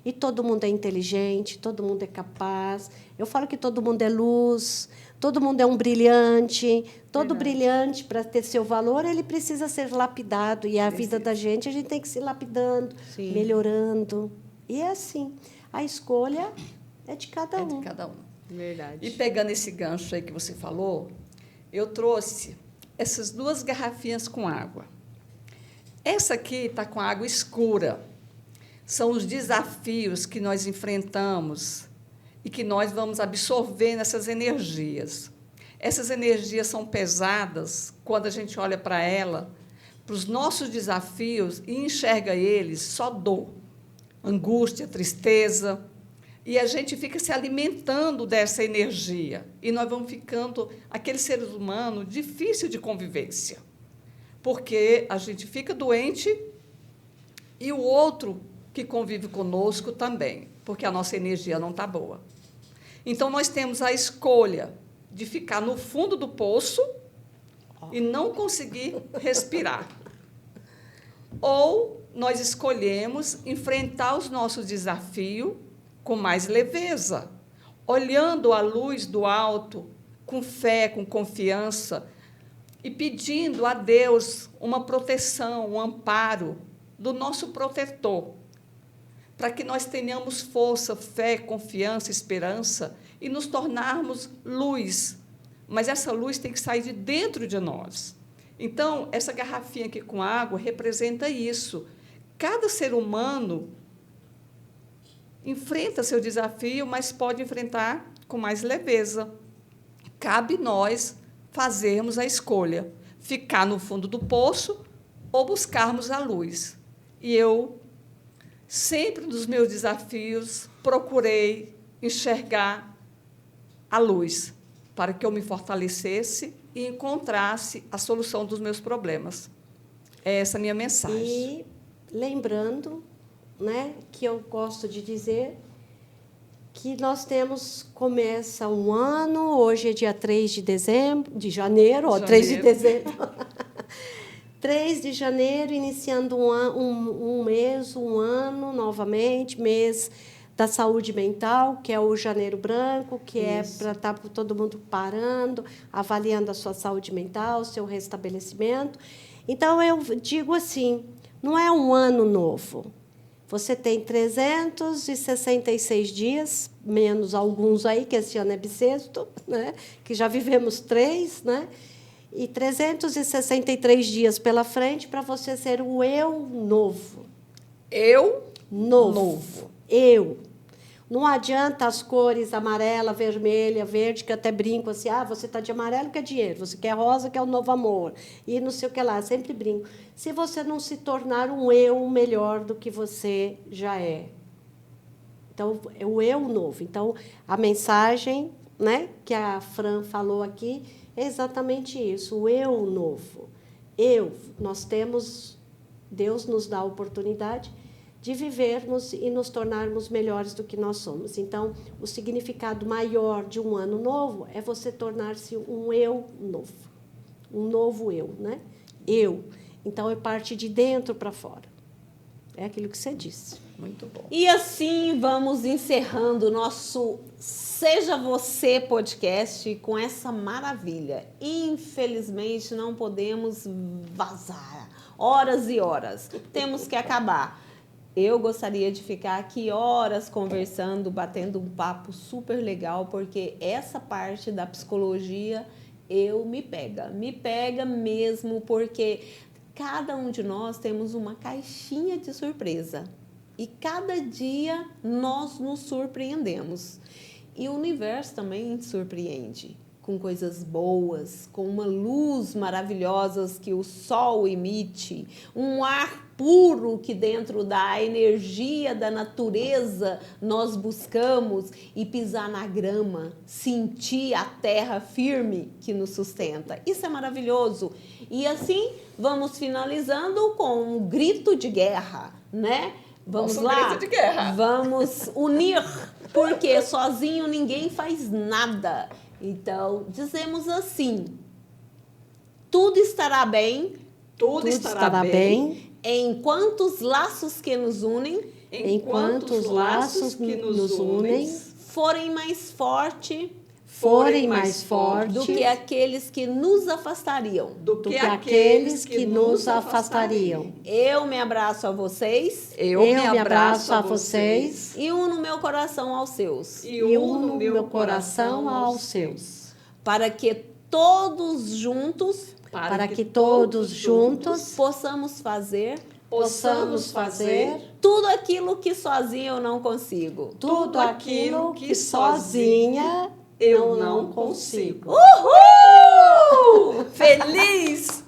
E todo mundo é inteligente, todo mundo é capaz. Eu falo que todo mundo é luz, todo mundo é um brilhante. Todo brilhante, para ter seu valor, ele precisa ser lapidado. E a vida da gente, a gente tem que se lapidando,
Sim.
melhorando. E é assim. A escolha é de cada um.
É de cada um.
Verdade.
E pegando esse gancho aí que você falou, eu trouxe essas duas garrafinhas com água. Essa aqui está com água escura. São os desafios que nós enfrentamos e que nós vamos absorver nessas energias. Essas energias são pesadas quando a gente olha para ela, para os nossos desafios, e enxerga eles só dor, angústia, tristeza. E a gente fica se alimentando dessa energia. E nós vamos ficando aquele ser humano difícil de convivência. Porque a gente fica doente e o outro que convive conosco também, porque a nossa energia não está boa. Então, nós temos a escolha de ficar no fundo do poço e não conseguir respirar. Ou nós escolhemos enfrentar os nossos desafios com mais leveza, olhando a luz do alto, com fé, com confiança, e pedindo a Deus uma proteção, um amparo do nosso protetor, para que nós tenhamos força, fé, confiança, esperança e nos tornarmos luz. Mas essa luz tem que sair de dentro de nós. Então, essa garrafinha aqui com água representa isso. Cada ser humano enfrenta seu desafio, mas pode enfrentar com mais leveza. Cabe nós fazermos a escolha, ficar no fundo do poço ou buscarmos a luz. E eu, sempre nos meus desafios, procurei enxergar a luz, para que eu me fortalecesse e encontrasse a solução dos meus problemas. É essa a minha mensagem.
E lembrando, né, que eu gosto de dizer que nós começa um ano, hoje é dia 3 de janeiro, 3 de dezembro. 3 de janeiro, iniciando um mês, um ano, novamente, mês da saúde mental, que é o Janeiro Branco, que
Isso.
é para estar todo mundo parando, avaliando a sua saúde mental, seu restabelecimento. Então, eu digo assim, não é um ano novo. Você tem 366 dias, menos alguns aí, que esse ano é bissexto, né? Que já vivemos 3, né? E 363 dias pela frente para você ser o eu novo.
Eu
Novo. Eu. Não adianta as cores amarela, vermelha, verde, que eu até brinco assim, você está de amarelo, quer dinheiro, você quer rosa, quer o novo amor, e não sei o que lá, sempre brinco. Se você não se tornar um eu melhor do que você já é. Então, é o eu novo. Então, a mensagem, né, que a Fran falou aqui é exatamente isso, o eu novo. Deus nos dá a oportunidade de vivermos e nos tornarmos melhores do que nós somos. Então, o significado maior de um ano novo é você tornar-se um eu novo. Um novo eu, né? Eu. Então, é parte de dentro para fora. É aquilo que você disse.
Muito bom.
E assim vamos encerrando o nosso Seja Você podcast com essa maravilha. Infelizmente, não podemos vazar horas e horas. Temos que acabar. Eu gostaria de ficar aqui horas conversando, batendo um papo super legal, porque essa parte da psicologia me pega mesmo, porque cada um de nós temos uma caixinha de surpresa e cada dia nós nos surpreendemos. E o universo também surpreende com coisas boas, com uma luz maravilhosa que o sol emite, um ar puro que dentro da energia da natureza nós buscamos e pisar na grama, sentir a terra firme que nos sustenta. Isso é maravilhoso. E assim vamos finalizando com um grito de guerra, né? Vamos
Nosso
lá,
grito de guerra.
Vamos unir, porque sozinho ninguém faz nada. Então, dizemos assim, tudo estará bem,
Tudo estará bem
enquanto os laços que nos unem
enquanto os laços que nos unem
forem mais fortes
forte
do que aqueles que nos afastariam.
do
do que aqueles que nos afastariam.
Eu me abraço a vocês
Eu
me abraço a vocês
e uno meu coração aos seus,
e
e
uno
uno meu coração aos seus,
para que todos juntos
para que todos juntos
possamos fazer
possamos fazer
tudo aquilo que sozinho eu não consigo.
tudo aquilo que sozinha
eu
não
não
consigo.
Uhul! Feliz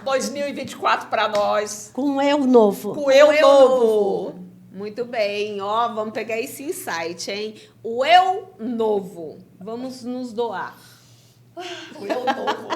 2024 para nós.
Com eu novo.
Com eu novo.
Muito bem, ó, vamos pegar esse insight, hein? O eu novo. Vamos nos doar.
Com eu novo.